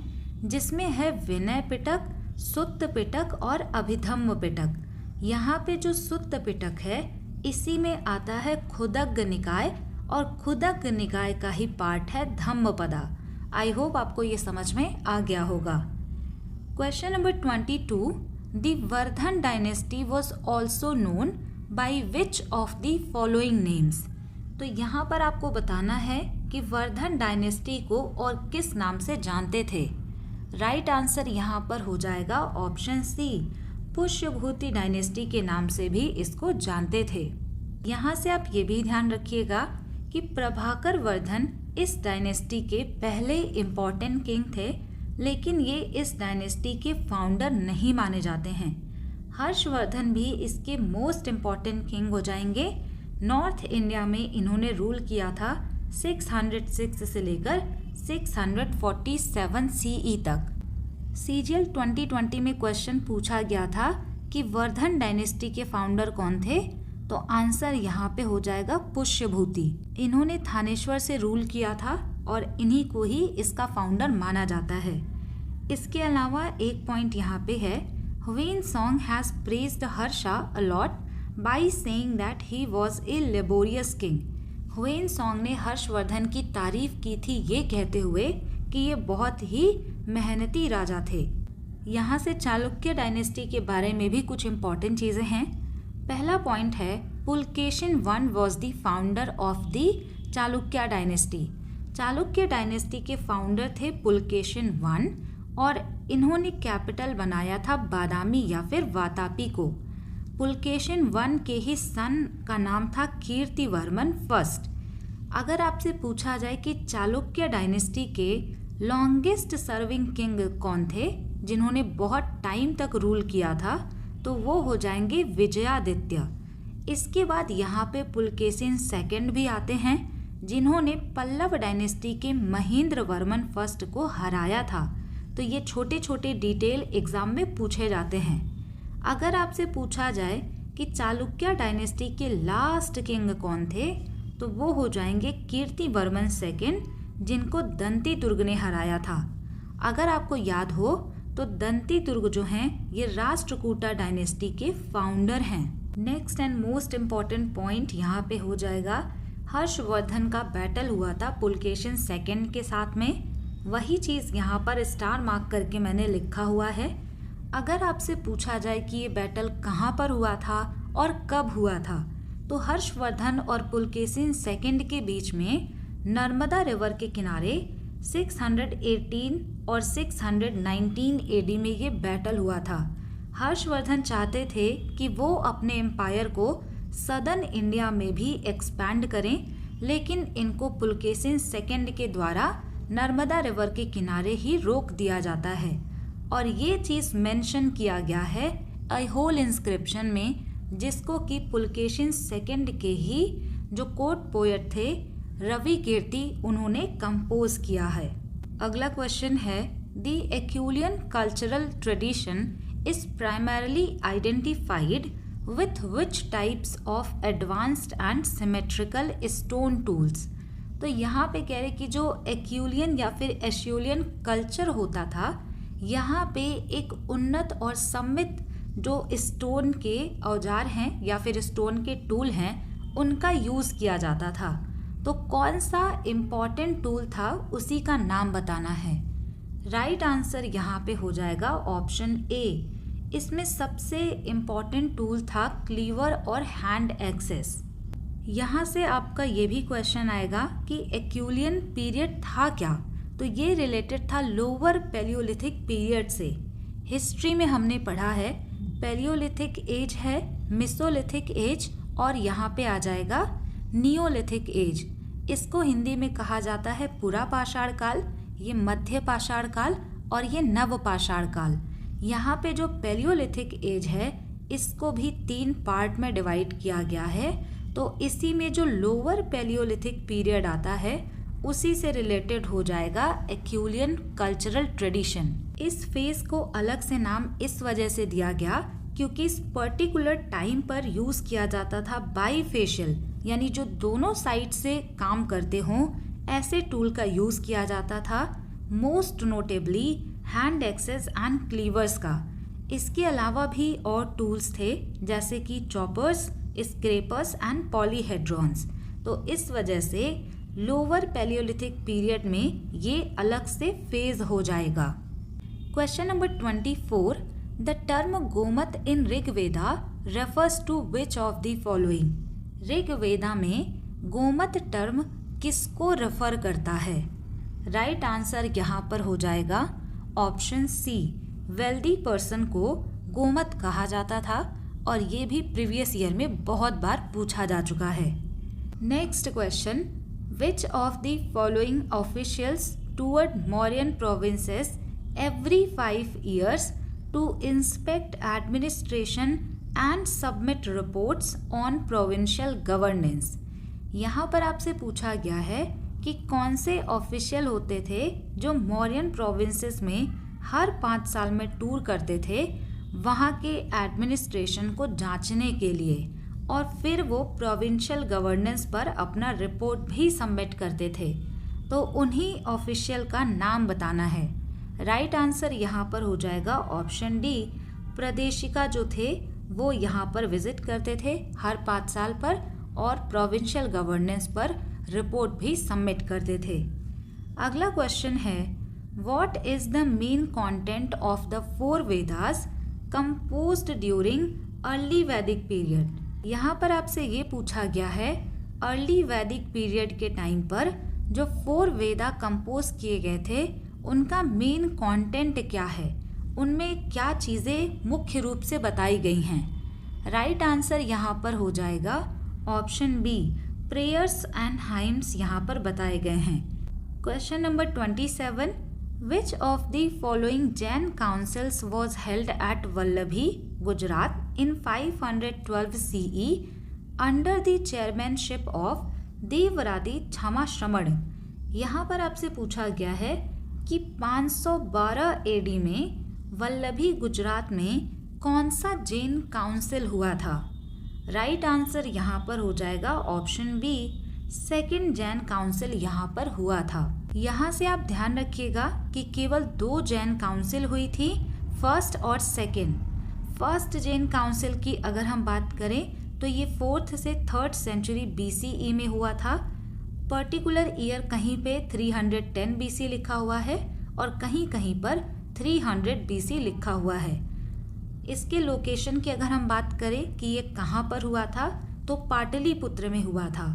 जिसमें है विनय पिटक, सुत्त पिटक और अभिधम्म पिटक। यहाँ पे जो सुत्त पिटक है इसी में आता है खुदग्ग निकाय, और खुदग्ग निकाय का ही पार्ट है धम्मपदा। आई होप आपको ये समझ में आ गया होगा। Question number 22, the Vardhan dynasty was also known by which of the following names. तो यहाँ पर आपको बताना है कि वर्धन डायनेस्टी को और किस नाम से जानते थे। राइट आंसर यहाँ पर हो जाएगा ऑप्शन सी, पुष्यभूति डायनेस्टी के नाम से भी इसको जानते थे। यहाँ से आप ये भी ध्यान रखिएगा कि प्रभाकर वर्धन इस डायनेस्टी के पहले इम्पॉर्टेंट किंग थे, लेकिन ये इस डायनेस्टी के फाउंडर नहीं माने जाते हैं। हर्षवर्धन भी इसके मोस्ट इम्पॉर्टेंट किंग हो जाएंगे। नॉर्थ इंडिया में इन्होंने रूल किया था 606 से लेकर 647 CE तक। CGL 2020 में क्वेश्चन पूछा गया था कि वर्धन डायनेस्टी के फाउंडर कौन थे, तो आंसर यहाँ पे हो जाएगा पुष्यभूति। इन्होंने थानेश्वर से रूल किया था और इन्हीं को ही इसका फाउंडर माना जाता है। इसके अलावा एक पॉइंट यहाँ पे है, Hiuen Tsang has praised Harsha a lot by saying that he was a laborious king. Hiuen Tsang ने हर्षवर्धन की तारीफ की थी ये कहते हुए कि ये बहुत ही मेहनती राजा थे। यहाँ से चालुक्य डायनेस्टी के बारे में भी कुछ इम्पॉर्टेंट चीज़ें हैं। पहला पॉइंट है Pulakeshin one was the founder of the Chalukya dynasty. Chalukya dynasty के फाउंडर थे पुलकेशिन वन और इन्होंने कैपिटल बनाया था बादामी या फिर वातापी को। पुलकेशिन वन के ही सन का नाम था कीर्तिवर्मन फर्स्ट। अगर आपसे पूछा जाए कि चालुक्य डायनेस्टी के लॉन्गेस्ट सर्विंग किंग कौन थे जिन्होंने बहुत टाइम तक रूल किया था, तो वो हो जाएंगे विजयादित्य। इसके बाद यहाँ पे पुलकेशिन सेकंड भी आते हैं जिन्होंने पल्लव डायनेस्टी के महेंद्र वर्मन फर्स्ट को हराया था। तो ये छोटे छोटे डिटेल एग्जाम में पूछे जाते हैं। अगर आपसे पूछा जाए कि चालुक्य डायनेस्टी के लास्ट किंग कौन थे, तो वो हो जाएंगे कीर्तिवर्मन सेकंड जिनको दंती दुर्ग ने हराया था। अगर आपको याद हो तो दंती दुर्ग जो हैं ये राष्ट्रकूटा डायनेस्टी के फाउंडर हैं। Next and most important point यहाँ पे हो जाएगा हर्षवर्धन का बैटल हुआ था पुलकेशिन सेकंड के साथ में। वही चीज़ यहाँ पर स्टार मार्क करके मैंने लिखा हुआ है। अगर आपसे पूछा जाए कि ये बैटल कहाँ पर हुआ था और कब हुआ था, तो हर्षवर्धन और पुलकेशिन सेकंड के बीच में नर्मदा रिवर के किनारे 618 और 619 एडी में ये बैटल हुआ था। हर्षवर्धन चाहते थे कि वो अपने एम्पायर को सदर्न इंडिया में भी एक्सपैंड करें, लेकिन इनको पुलकेशिन सेकंड के द्वारा नर्मदा रिवर के किनारे ही रोक दिया जाता है। और ये चीज़ मेंशन किया गया है ऐहोल इंस्क्रिप्शन में, जिसको कि पुलकेशिन सेकंड के ही जो कोर्ट पोएट थे रवि कीर्ति उन्होंने कंपोज किया है। अगला क्वेश्चन है the Acheulian cultural tradition is primarily identified with which types of advanced and symmetrical stone tools. तो यहाँ पे कह रहे कि जो एक्यूलियन या फिर एशियोलियन कल्चर होता था, यहाँ पे एक उन्नत और सम्मित जो स्टोन के औजार हैं या फिर स्टोन के टूल हैं उनका यूज़ किया जाता था। तो कौन सा इम्पॉर्टेंट टूल था उसी का नाम बताना है। राइट आंसर यहाँ पे हो जाएगा ऑप्शन ए। इसमें सबसे इम्पॉर्टेंट टूल था क्लीवर और हैंड एक्सेस। यहाँ से आपका ये भी क्वेश्चन आएगा कि एक्यूलियन पीरियड था क्या, तो ये रिलेटेड था लोअर पैलियोलिथिक पीरियड से। हिस्ट्री में हमने पढ़ा है पैलियोलिथिक एज है, मेसोलिथिक एज और यहाँ पे आ जाएगा नियोलिथिक एज। इसको हिंदी में कहा जाता है पुरा पाषाण काल, ये मध्य पाषाण काल और ये नव पाषाण काल। यहाँ पे जो पैलियोलिथिक एज है इसको भी 3 पार्ट में डिवाइड किया गया है। तो इसी में जो लोअर पैलियोलिथिक पीरियड आता है उसी से रिलेटेड हो जाएगा एक्यूलियन कल्चरल ट्रेडिशन। इस फेज को अलग से नाम इस वजह से दिया गया क्योंकि इस पर्टिकुलर टाइम पर यूज़ किया जाता था बाईफेशियल, यानी जो दोनों साइड से काम करते हों ऐसे टूल का यूज़ किया जाता था, most notably hand axes and cleavers का। इसके अलावा भी और टूल्स थे जैसे कि चॉपर्स, स्क्रैपर्स एंड पॉलीहेड्रॉन्स। तो इस वजह से लोअर पैलियोलिथिक पीरियड में ये अलग से फेज हो जाएगा। Question number 24, the term gomat in Rigveda refers to which of the following. Rigveda में गोमत टर्म किसको रेफर करता है? राइट आंसर यहाँ पर हो जाएगा ऑप्शन सी, वेल्दी पर्सन को गोमत कहा जाता था और ये भी प्रीवियस ईयर में बहुत बार पूछा जा चुका है। Next question, which of the following officials toward Mauryan provinces every 5 years to inspect administration and submit reports on provincial governance। यहाँ पर आपसे पूछा गया है कि कौन से ऑफिशियल होते थे जो मौर्यन प्रोविंसेस में हर 5 साल में टूर करते थे वहाँ के एडमिनिस्ट्रेशन को जांचने के लिए, और फिर वो प्रोविंशियल गवर्नेंस पर अपना रिपोर्ट भी सबमिट करते थे। तो उन्हीं ऑफिशियल का नाम बताना है। राइट आंसर यहाँ पर हो जाएगा ऑप्शन डी, प्रदेशिका जो थे वो यहाँ पर विजिट करते थे हर 5 साल पर और प्रोविंशियल गवर्नेंस पर रिपोर्ट भी सबमिट करते थे। अगला क्वेश्चन है, what is the main content of the 4 Vedas composed during early वैदिक पीरियड। यहाँ पर आपसे ये पूछा गया है अर्ली वैदिक पीरियड के टाइम पर जो 4 वेदा कंपोज किए गए थे उनका मेन कंटेंट क्या है, उनमें क्या चीज़ें मुख्य रूप से बताई गई हैं। राइट आंसर यहाँ पर हो जाएगा option B, prayers and hymns यहाँ पर बताए गए हैं। Question number 27, which of the following Jain councils was held at Vallabhi Gujarat in 512 CE under the chairmanship of Devaradi Kshama Shraman. यहाँ पर आपसे पूछा गया है कि 512 AD में वल्लभी गुजरात में कौन सा जैन काउंसिल हुआ था। राइट आंसर यहाँ पर हो जाएगा option B, second Jain council यहाँ पर हुआ था। यहाँ से आप ध्यान रखिएगा कि केवल 2 जैन काउंसिल हुई थी, फर्स्ट और सेकंड। फर्स्ट जैन काउंसिल की अगर हम बात करें तो ये 4th से 3rd सेंचुरी BCE में हुआ था। पर्टिकुलर ईयर कहीं पे 310 BC लिखा हुआ है और कहीं कहीं पर 300 BC लिखा हुआ है। इसके लोकेशन की अगर हम बात करें कि ये कहाँ पर हुआ था तो पाटलिपुत्र में हुआ था।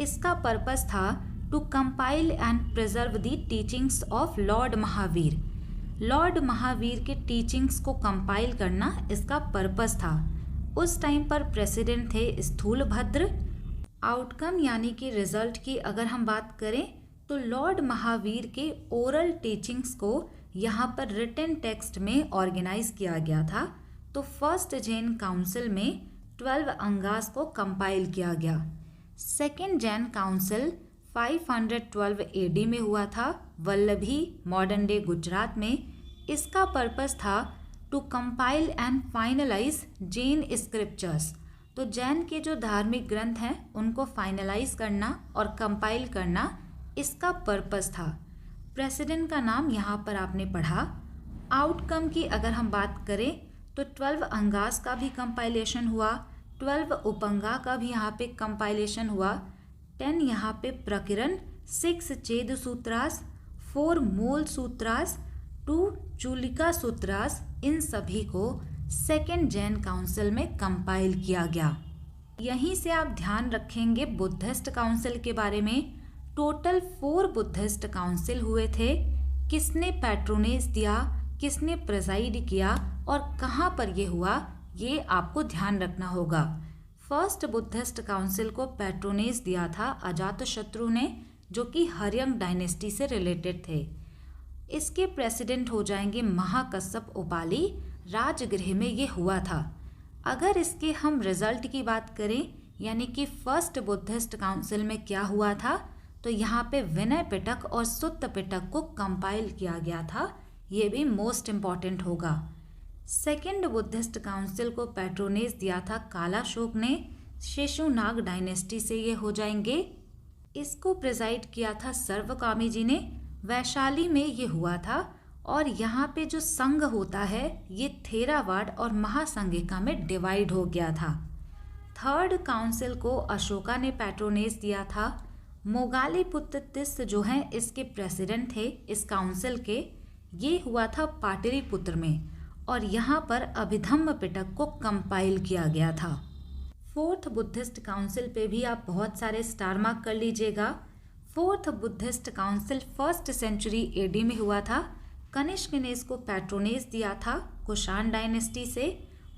इसका पर्पस था to compile and preserve the teachings of lord Mahavir. Lord Mahavir के टीचिंग्स को कंपाइल करना इसका पर्पस था। उस टाइम पर प्रेसिडेंट थे स्थूलभद्र। आउटकम यानी कि रिजल्ट की अगर हम बात करें तो लॉर्ड महावीर के ओरल टीचिंग्स को यहाँ पर रिटन टेक्स्ट में ऑर्गेनाइज किया गया था। तो फर्स्ट जैन काउंसिल में 12 अंगास को कंपाइल किया गया। सेकेंड जैन काउंसिल 512 AD में हुआ था वल्लभी मॉडर्न डे गुजरात में। इसका पर्पस था to compile and finalise Jain scriptures. तो जैन के जो धार्मिक ग्रंथ हैं उनको फाइनलाइज करना और कंपाइल करना इसका पर्पस था। प्रेसिडेंट का नाम यहाँ पर आपने पढ़ा। आउटकम की अगर हम बात करें तो 12 अंगास का भी कंपाइलेशन हुआ, 12 उपंगा का भी यहाँ पे कंपाइलेशन हुआ, 10 यहाँ पे प्रकीरण, 6 चेद सूत्रास, 4 मूल सूत्रास, 2 चूलिका सूत्रास, इन सभी को सेकेंड जैन काउंसिल में कंपाइल किया गया। यहीं से आप ध्यान रखेंगे बुद्धिस्ट काउंसिल के बारे में। टोटल 4 बुद्धिस्ट काउंसिल हुए थे। किसने पैट्रोनेज दिया, किसने प्रेसाइड किया और कहाँ पर ये हुआ, ये आपको ध्यान रखना होगा। फर्स्ट बुद्धिस्ट काउंसिल को पैट्रोनेज दिया था अजातशत्रु ने, जो कि हर्यंग डायनेस्टी से रिलेटेड थे। इसके प्रेसिडेंट हो जाएंगे महाकश्यप उपाली। राजगृह में ये हुआ था। अगर इसके हम रिजल्ट की बात करें यानी कि फर्स्ट बुद्धिस्ट काउंसिल में क्या हुआ था तो यहाँ पे विनय पिटक और सुत्त पिटक को कंपाइल किया गया था। ये भी मोस्ट इम्पॉर्टेंट होगा। सेकेंड बुद्धिस्ट काउंसिल को पैट्रोनेज दिया था कालाशोक ने। शेषुनाग डायनेस्टी से ये हो जाएंगे। इसको प्रिजाइड किया था सर्वकामी जी ने। वैशाली में ये हुआ था। और यहाँ पे जो संघ होता है ये थेरावाड और महासंघिका में डिवाइड हो गया था। थर्ड काउंसिल को अशोका ने पैट्रोनेज दिया था। मोगालीपुत्र तिस्स जो हैं इसके प्रेसिडेंट थे इस काउंसिल के। ये हुआ था पाटलिपुत्र में और यहाँ पर अभिधम्म पिटक को कंपाइल किया गया था। फोर्थ बुद्धिस्ट काउंसिल पे भी आप बहुत सारे स्टार मार्क कर लीजिएगा। Fourth Buddhist council first century AD में हुआ था। कनिष्क ने इसको पैट्रोनेज दिया था कुषाण डायनेस्टी से।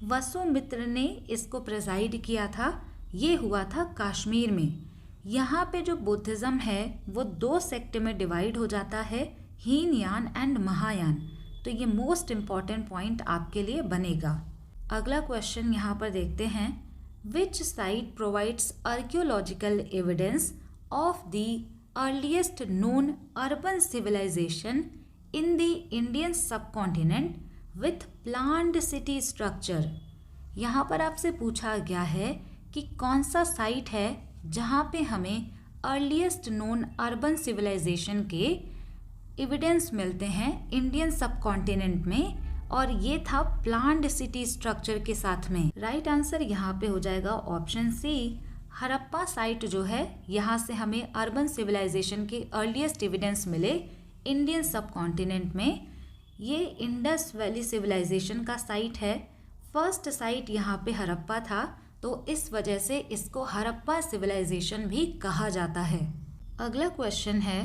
वसुमित्र ने इसको प्रेसाइड किया था। ये हुआ था कश्मीर में। यहाँ पे जो बुद्धिज़्म है वो 2 सेक्ट में डिवाइड हो जाता है, हीनयान एंड महायान। तो ये मोस्ट इम्पॉर्टेंट पॉइंट आपके लिए बनेगा। अगला क्वेश्चन यहाँ पर देखते हैं। Which site provides archaeological evidence of the earliest known urban civilisation in the Indian subcontinent with planned city structure. यहाँ पर आपसे पूछा गया है कि कौन सा साइट है जहाँ पे हमें अर्लीस्ट नोन अर्बन सिविलाइजेशन के एविडेंस मिलते हैं इंडियन सबकॉन्टिनेंट में और ये था प्लान्ड सिटी स्ट्रक्चर के साथ में। राइट आंसर यहाँ पे हो जाएगा ऑप्शन सी। हड़प्पा साइट जो है, यहाँ से हमें अर्बन सिविलाइजेशन के अर्लीस्ट एविडेंस मिले इंडियन सब कॉन्टिनेंट में। ये इंडस वैली सिविलाइजेशन का साइट है। फर्स्ट साइट यहाँ पे हड़प्पा था, तो इस वजह से इसको हड़प्पा सिविलाइजेशन भी कहा जाता है। अगला क्वेश्चन है,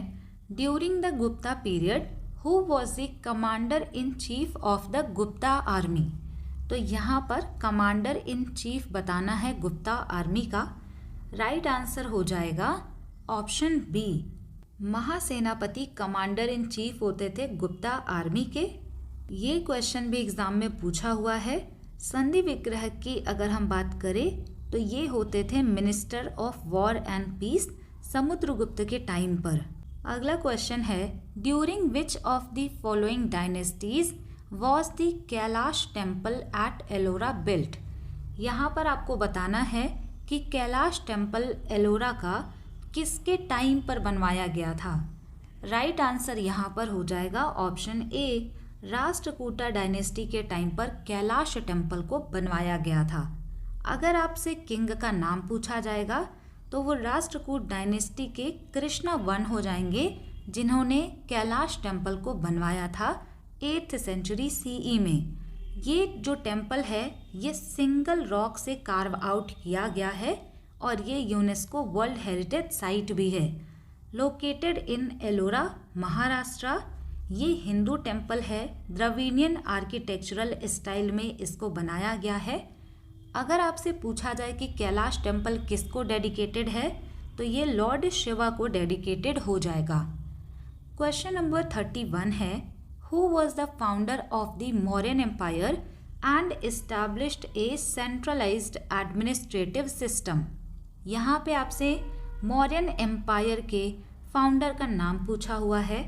during the Gupta period who was the commander in chief of the Gupta army. तो यहाँ पर कमांडर इन चीफ बताना है गुप्ता आर्मी का। राइट आंसर हो जाएगा ऑप्शन बी। महासेनापति कमांडर इन चीफ होते थे गुप्ता आर्मी के। ये क्वेश्चन भी एग्जाम में पूछा हुआ है। संधि विग्रह की अगर हम बात करें तो ये होते थे minister of war and peace Samudragupta के टाइम पर। अगला क्वेश्चन है, during which of the following dynasties was the Kailash temple at Ellora built. यहाँ पर आपको बताना है कि कैलाश टेम्पल एलोरा का किसके टाइम पर बनवाया गया था। राइट आंसर यहाँ पर हो जाएगा ऑप्शन ए। राष्ट्रकूटा डायनेस्टी के टाइम पर कैलाश टेम्पल को बनवाया गया था। अगर आपसे किंग का नाम पूछा जाएगा तो वो राष्ट्रकूट डायनेस्टी के कृष्णा वन हो जाएंगे, जिन्होंने कैलाश टेम्पल को बनवाया था 8th सेंचुरी CE में। ये जो टेम्पल है ये सिंगल रॉक से कार्व आउट किया गया है और ये यूनेस्को वर्ल्ड हेरिटेज साइट भी है। Located in Ellora Maharashtra. ये हिंदू टेम्पल है, द्रविडियन आर्किटेक्चरल स्टाइल में इसको बनाया गया है। अगर आपसे पूछा जाए कि कैलाश टेम्पल किसको डेडिकेटेड है तो ये लॉर्ड शिवा को डेडिकेटेड हो जाएगा। क्वेश्चन नंबर 31 है, who was the founder of the Mauryan empire and established a centralised administrative system. यहाँ पे आपसे मौर्यन एम्पायर के फाउंडर का नाम पूछा हुआ है।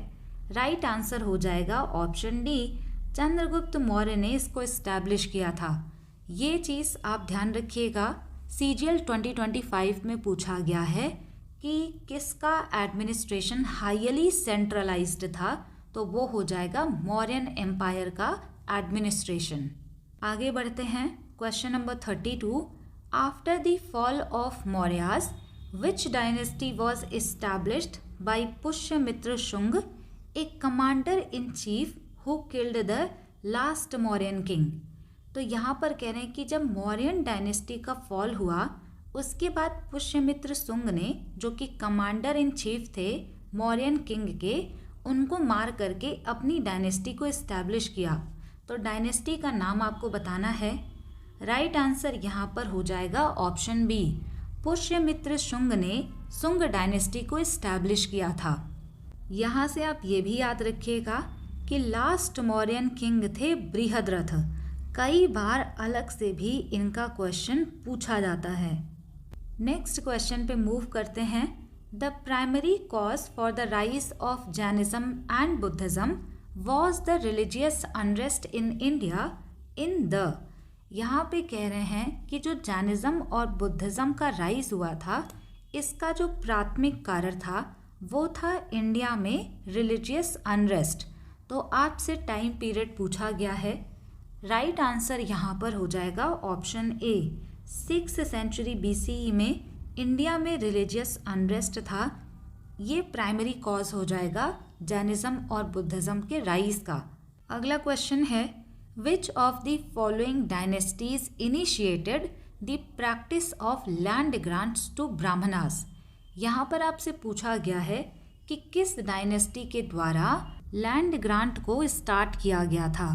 राइट आंसर हो जाएगा ऑप्शन डी। चंद्रगुप्त मौर्य ने इसको इस्टेब्लिश किया था। ये चीज़ आप ध्यान रखिएगा, CGL 2025 में पूछा गया है कि किसका एडमिनिस्ट्रेशन हाईली सेंट्रलाइज्ड था, तो वो हो जाएगा मौर्यन एम्पायर का एडमिनिस्ट्रेशन। आगे बढ़ते हैं। Question number 32, after the fall of Mauryas which dynasty was established bye Pushyamitra Shunga, A commander in chief who killed the last Mauryan king. तो यहाँ पर कह रहे हैं कि जब मौर्यन डायनेस्टी का फॉल हुआ उसके बाद पुष्यमित्र शुंग ने, जो कि कमांडर इन चीफ थे मौर्यन किंग के, उनको मार करके अपनी डायनेस्टी को इस्टेब्लिश किया। तो डायनेस्टी का नाम आपको बताना है। राइट आंसर यहाँ पर हो जाएगा ऑप्शन बी। पुष्यमित्र शुंग ने शुंग डायनेस्टी को इस्टेब्लिश किया था। यहाँ से आप ये भी याद रखिएगा कि लास्ट मौर्यन किंग थे बृहद्रथ। कई बार अलग से भी इनका क्वेश्चन पूछा जाता है। नेक्स्ट क्वेश्चन पे मूव करते हैं। The primary cause for the rise of Jainism and Buddhism was the religious unrest in India in the. यहाँ पे कह रहे हैं कि जो जैनिज्म और बुद्धिज्म का राइज हुआ था, इसका जो प्राथमिक कारण था वो था इंडिया में रिलीजियस अनरेस्ट। तो आपसे टाइम पीरियड पूछा गया है। राइट आंसर यहाँ पर हो जाएगा option A. 6th century BCE में इंडिया में रिलीजियस अनरेस्ट था। ये प्राइमरी कॉज हो जाएगा जैनिज्म और बुद्धिज्म के राइज का। अगला क्वेश्चन है, which of the following dynasties initiated the practice of land grants to Brahmanas. यहाँ पर आपसे पूछा गया है कि किस डायनेस्टी के द्वारा लैंड ग्रांट को स्टार्ट किया गया था।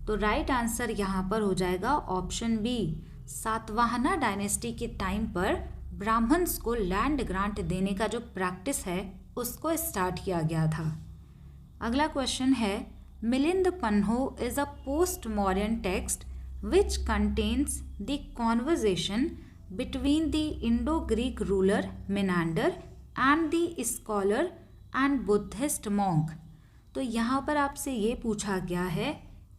तो राइट आंसर यहाँ पर हो जाएगा ऑप्शन बी। सातवाहना डायनेस्टी के टाइम पर ब्राह्मण्स को लैंड ग्रांट देने का जो प्रैक्टिस है उसको स्टार्ट किया गया था। अगला क्वेश्चन है, Milind Panho is a post modern text which contains the conversation between the Indo-Greek ruler Menander and the scholar and Buddhist monk। तो यहाँ पर आपसे ये पूछा गया है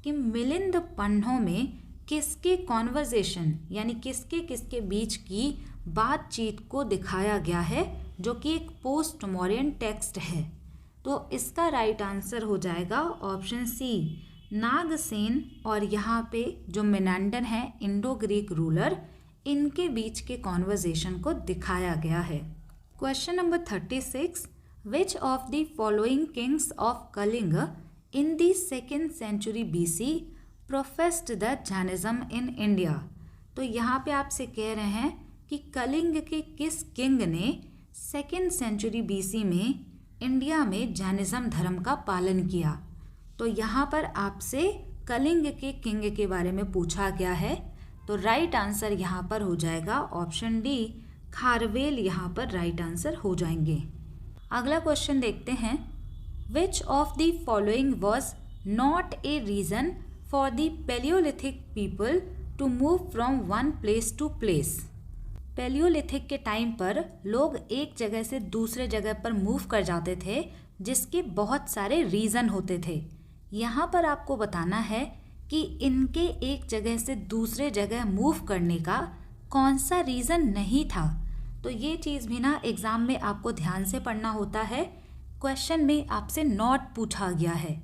कि मिलिंद पन्हों में किसके कॉन्वर्जेशन यानी किसके किसके बीच की बातचीत को दिखाया गया है, जो कि एक पोस्ट मॉडर्न टेक्स्ट है। तो इसका राइट आंसर हो जाएगा ऑप्शन सी। नागसेन और यहाँ पे जो मेनांडर हैं इंडो ग्रीक रूलर, इनके बीच के कॉन्वर्जेशन को दिखाया गया है। Question number 36, which of the following kings of Kalinga in the 2nd century BC professed the Jainism in India. तो यहाँ पे आपसे कह रहे हैं कि कलिंग के किस किंग ने 2nd century BC में इंडिया में जैनिज्म धर्म का पालन किया। तो यहाँ पर आपसे कलिंग के किंग के बारे में पूछा गया है। तो राइट आंसर यहाँ पर हो जाएगा ऑप्शन डी, खारवेल यहाँ पर राइट आंसर हो जाएंगे। अगला क्वेश्चन देखते हैं, which of the following was not a reason for the palaeolithic people to move from one place to place. Palaeolithic के टाइम पर लोग एक जगह से दूसरे जगह पर मूव कर जाते थे, जिसके बहुत सारे रीज़न होते थे। यहाँ पर आपको बताना है कि इनके एक जगह से दूसरे जगह मूव करने का कौन सा रीज़न नहीं था। तो ये चीज़ भी ना एग्ज़ाम में आपको ध्यान से पढ़ना होता है। क्वेश्चन में आपसे नॉट पूछा गया है।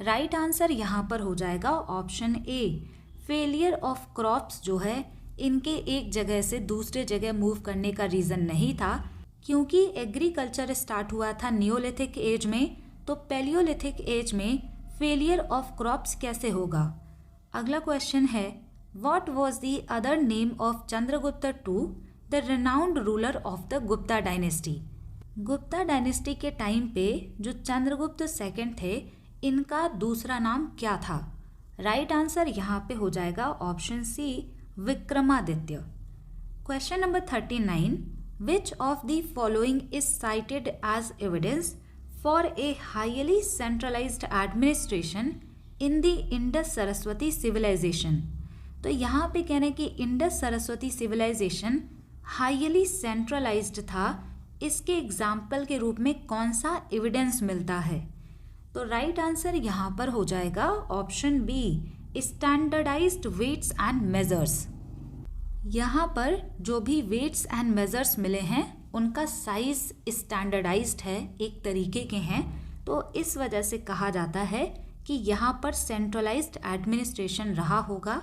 राइट आंसर यहाँ पर हो जाएगा option A, failure of crops जो है इनके एक जगह से दूसरे जगह मूव करने का रीज़न नहीं था, क्योंकि एग्रीकल्चर स्टार्ट हुआ था नियोलिथिक एज में। तो पैलियोलिथिक एज में फेलियर ऑफ क्रॉप्स कैसे होगा। अगला क्वेश्चन है, what was the other name of Chandragupta II, the renowned ruler of the Gupta dynasty. Gupta dynasty के टाइम पे जो चंद्रगुप्त II थे, इनका दूसरा नाम क्या था। राइट आंसर यहाँ पे हो जाएगा option C, Vikramaditya. Question number 39, which of the following is cited as evidence for a highly centralised administration in the Indus Saraswati civilisation. तो यहाँ पे कह रहे हैं कि Indus Saraswati civilisation highly centralised था, इसके एग्जाम्पल के रूप में कौन सा एविडेंस मिलता है। तो राइट आंसर यहाँ पर हो जाएगा option B, standardised weights and measures. यहाँ पर जो भी वेट्स एंड मेजर्स मिले हैं उनका साइज स्टैंडर्डाइज्ड है, एक तरीके के हैं। तो इस वजह से कहा जाता है कि यहाँ पर सेंट्रलाइज्ड एडमिनिस्ट्रेशन रहा होगा।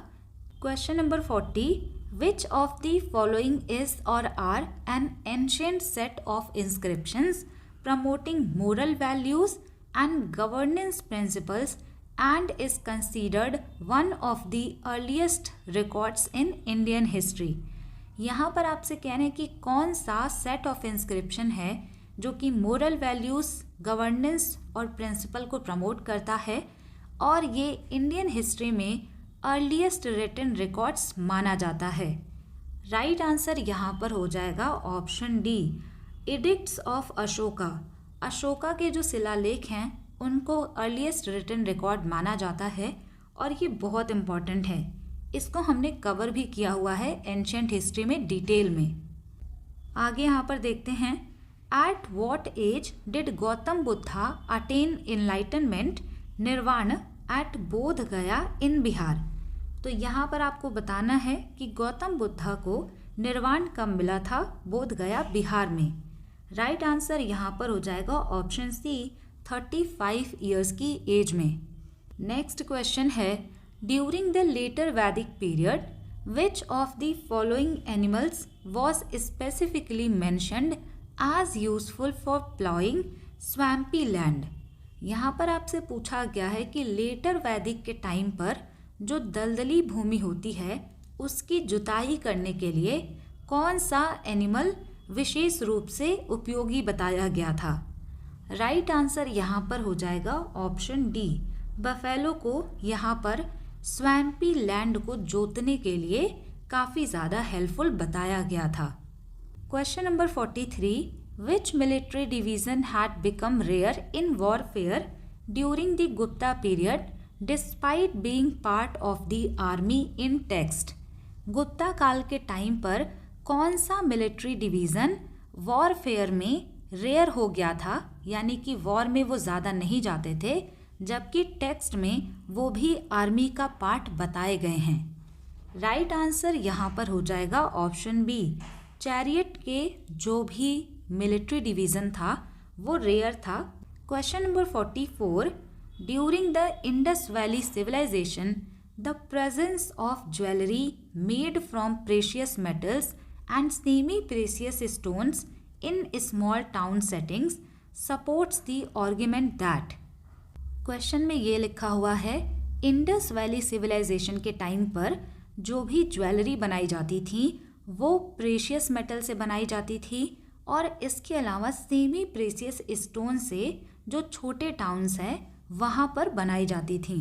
Question number 40, which of the following is or are an ancient set of inscriptions promoting moral values and governance principles and is considered one of the earliest records in Indian history। यहाँ पर आपसे कह रहे हैं कि कौन सा सेट ऑफ इंस्क्रिप्शन है जो कि मोरल वैल्यूज़, गवर्नेंस और प्रिंसिपल को प्रमोट करता है, और ये इंडियन हिस्ट्री में अर्लीस्ट रिटन रिकॉर्ड्स माना जाता है। राइट आंसर यहाँ पर हो जाएगा option D, addicts of Ashoka. Ashoka के जो शिलालेख हैं उनको अर्लीस्ट रिटन रिकॉर्ड माना जाता है, और ये बहुत इम्पॉर्टेंट है। इसको हमने कवर भी किया हुआ है एंशिएंट हिस्ट्री में डिटेल में। आगे यहाँ पर देखते हैं, at what age did Gautam Buddha attain enlightenment nirvana at Bodh Gaya इन बिहार। तो यहाँ पर आपको बताना है कि गौतम बुद्धा को निर्वाण कब मिला था, बोध गया बिहार में। राइट आंसर यहाँ पर हो जाएगा ऑप्शन सी, 35 ईयर्स की एज में। नेक्स्ट क्वेश्चन है, during the later Vedic period which of the following animals was specifically mentioned as useful for ploughing swampy land. यहाँ पर आपसे पूछा गया है कि लेटर वैदिक के टाइम पर जो दलदली भूमि होती है उसकी जुताई करने के लिए कौन सा एनिमल विशेष रूप से उपयोगी बताया गया था। राइट आंसर यहाँ पर हो जाएगा ऑप्शन डी, बफेलो को यहाँ पर स्वैम्पी लैंड को जोतने के लिए काफ़ी ज़्यादा हेल्पफुल बताया गया था। Question number 43, which military division had become rare in warfare during the Gupta period despite being part of the army in text. Gupta काल के टाइम पर कौन सा मिलिट्री डिवीज़न वॉरफेयर में रेयर हो गया था, यानी कि वॉर में वो ज़्यादा नहीं जाते थे, जबकि टेक्स्ट में वो भी आर्मी का पार्ट बताए गए हैं। राइट आंसर यहाँ पर हो जाएगा ऑप्शन बी, चैरियट के जो भी मिलिट्री डिवीज़न था वो रेयर था। Question number 44, during the Indus valley civilization the presence of jewellery made from precious metals and semi precious stones in small town settings supports the argument that. Question में ये लिखा हुआ है, इंडस वैली सिविलाइजेशन के टाइम पर जो भी ज्वेलरी बनाई जाती थी वो प्रेशियस मेटल से बनाई जाती थी और इसके अलावा सेमी प्रेशियस स्टोन से जो छोटे टाउन्स हैं वहाँ पर बनाई जाती थी।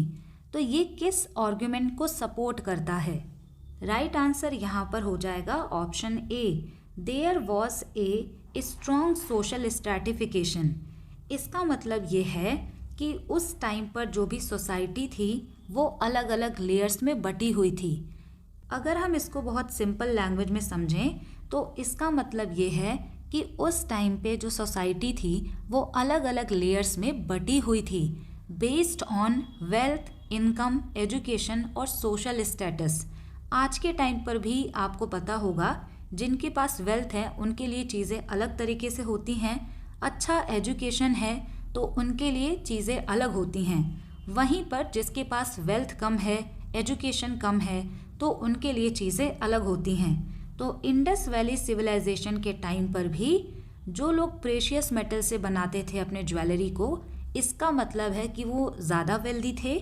तो ये किस आर्ग्यूमेंट को सपोर्ट करता है? राइट आंसर यहाँ पर हो जाएगा option A, there was a strong social stratification. इसका मतलब ये है कि उस टाइम पर जो भी सोसाइटी थी वो अलग अलग लेयर्स में बटी हुई थी। अगर हम इसको बहुत सिंपल लैंग्वेज में समझें तो इसका मतलब ये है कि उस टाइम पे जो सोसाइटी थी वो अलग अलग लेयर्स में बटी हुई थी based on wealth, income, education और सोशल स्टेटस। आज के टाइम पर भी आपको पता होगा जिनके पास वेल्थ है उनके लिए चीज़ें अलग तरीके से होती हैं, अच्छा एजुकेशन है तो उनके लिए चीज़ें अलग होती हैं। वहीं पर जिसके पास वेल्थ कम है, एजुकेशन कम है तो उनके लिए चीज़ें अलग होती हैं। तो इंडस वैली सिविलाइजेशन के टाइम पर भी जो लोग प्रेशियस मेटल से बनाते थे अपने ज्वेलरी को, इसका मतलब है कि वो ज़्यादा वेल्दी थे।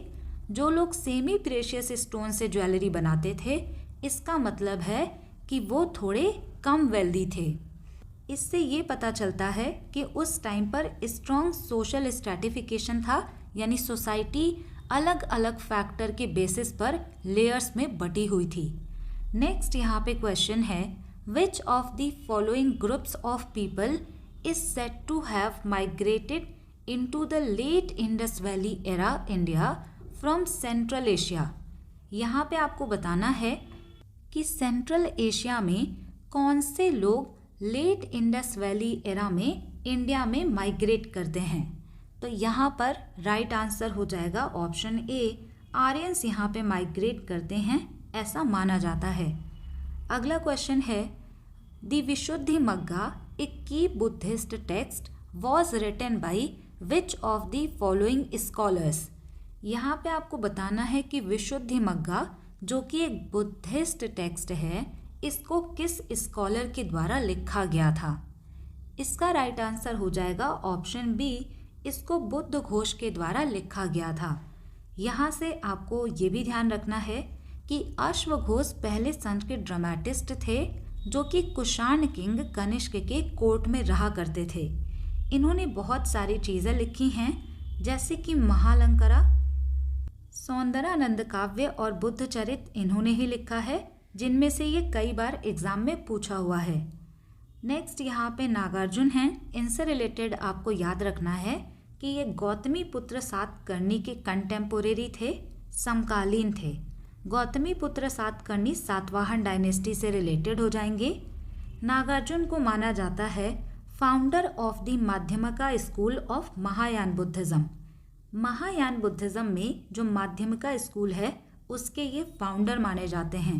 जो लोग सेमी प्रेशियस स्टोन से ज्वेलरी बनाते थे, इसका मतलब है कि वो थोड़े कम वेल्दी थे। इससे ये पता चलता है कि उस टाइम पर स्ट्रॉन्ग सोशल स्ट्रैटिफिकेशन था, यानी सोसाइटी अलग अलग फैक्टर के बेसिस पर लेयर्स में बटी हुई थी। नेक्स्ट यहाँ पे क्वेश्चन है, which of the following groups of people is said to have migrated into the late Indus valley era India from central Asia. यहाँ पे आपको बताना है कि सेंट्रल एशिया में कौन से लोग लेट इंडस वैली एरा में इंडिया में माइग्रेट करते हैं। तो यहाँ पर राइट आंसर हो जाएगा ऑप्शन ए, आर्यंस यहाँ पे माइग्रेट करते हैं ऐसा माना जाता है। अगला क्वेश्चन है, the Visuddhimagga a key Buddhist text was written by which of the following scholars. यहाँ पे आपको बताना है कि विशुद्धिमग्गा जो कि एक बुद्धिस्ट टेक्स्ट है, इसको किस स्कॉलर के द्वारा लिखा गया था। इसका राइट आंसर हो जाएगा ऑप्शन बी, इसको बुद्ध घोष के द्वारा लिखा गया था। यहाँ से आपको ये भी ध्यान रखना है कि अश्वघोष पहले संस्कृत ड्रामेटिस्ट थे जो कि कुषाण किंग कनिष्क के कोर्ट में रहा करते थे। इन्होंने बहुत सारी चीज़ें लिखी हैं जैसे कि महालंकारा, सौंदरानंद काव्य और बुद्ध चरित इन्होंने ही लिखा है, जिनमें से ये कई बार एग्जाम में पूछा हुआ है। नेक्स्ट यहाँ पे नागार्जुन हैं, इनसे रिलेटेड आपको याद रखना है कि ये गौतमी पुत्र सातकर्णी के कंटेम्पोरेरी थे, समकालीन थे। गौतमी पुत्र सातकर्णी सातवाहन डायनेस्टी से रिलेटेड हो जाएंगे। नागार्जुन को माना जाता है founder of the Madhyamika school of Mahayana Buddhism. Mahayana Buddhism में जो माध्यमिका स्कूल है उसके ये फाउंडर माने जाते हैं।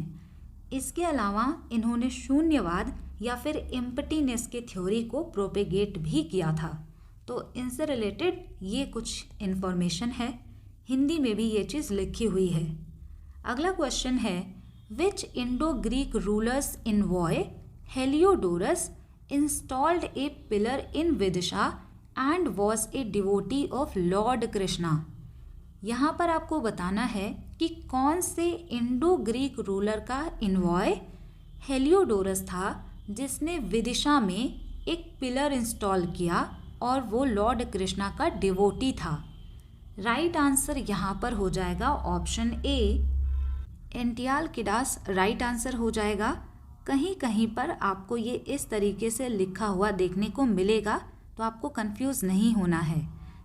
इसके अलावा इन्होंने शून्यवाद या फिर एम्प्टीनेस के थ्योरी को प्रोपेगेट भी किया था। तो इनसे रिलेटेड ये कुछ इन्फॉर्मेशन है, हिंदी में भी ये चीज़ लिखी हुई है। अगला क्वेश्चन है, which Indo Greek rulers envoy Heliodorus installed a pillar in Vidisha and was a devotee of Lord Krishna. यहाँ पर आपको बताना है कि कौन से इंडो ग्रीक रूलर का इन्वॉय हेलियोडोरस था जिसने विदिशा में एक पिलर इंस्टॉल किया और वो लॉर्ड कृष्णा का डिवोटी था। राइट आंसर यहाँ पर हो जाएगा ऑप्शन ए, एंटियालकिडास राइट आंसर हो जाएगा। कहीं कहीं पर आपको ये इस तरीके से लिखा हुआ देखने को मिलेगा तो आपको कंफ्यूज नहीं होना है।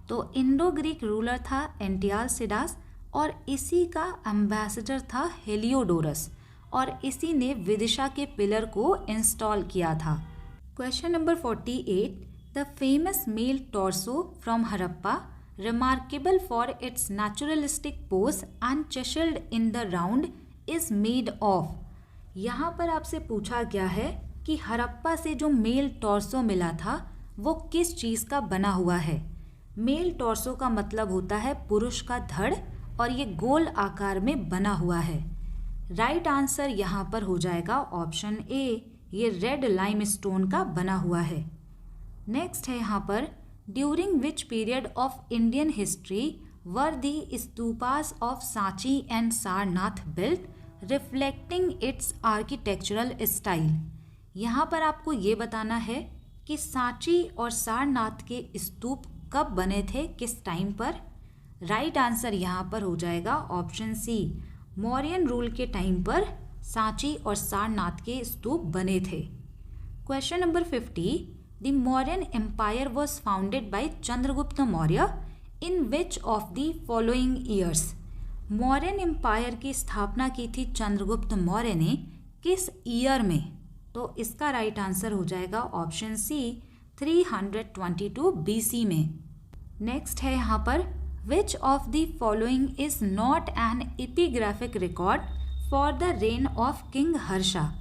तो इंडो ग्रीक रूलर था एंटियालसिडास और इसी का एम्बेसडर था हेलियोडोरस और इसी ने विदिशा के पिलर को इंस्टॉल किया था। Question number 48, the famous male torso from Harappa remarkable for its naturalistic pose and chiseled in the round is made of। यहाँ पर आपसे पूछा गया है कि हरप्पा से जो मेल टॉर्सो मिला था वो किस चीज़ का बना हुआ है। मेल टॉर्सो का मतलब होता है पुरुष का धड़ और ये गोल आकार में बना हुआ है। राइट आंसर यहाँ पर हो जाएगा ऑप्शन ए, ये रेड लाइमस्टोन का बना हुआ है। नेक्स्ट है यहाँ पर during which period of Indian history were the stupas of Sanchi and Sarnath built reflecting it's architectural style. यहाँ पर आपको ये बताना है कि सांची और सारनाथ के स्तूप कब बने थे, किस टाइम पर। राइट आंसर यहाँ पर हो जाएगा ऑप्शन सी, मौर्यन रूल के टाइम पर सांची और सारनाथ के स्तूप बने थे। Question number 50, the Mauryan empire was founded by Chandragupta Maurya in which of the following years. Mauryan empire की स्थापना की थी चंद्रगुप्त मौर्य ने किस ईयर में, तो इसका राइट आंसर हो जाएगा ऑप्शन सी, 322 BC में। नेक्स्ट है यहाँ पर विच of the following is not an epigraphic record for the rain of king Harsha.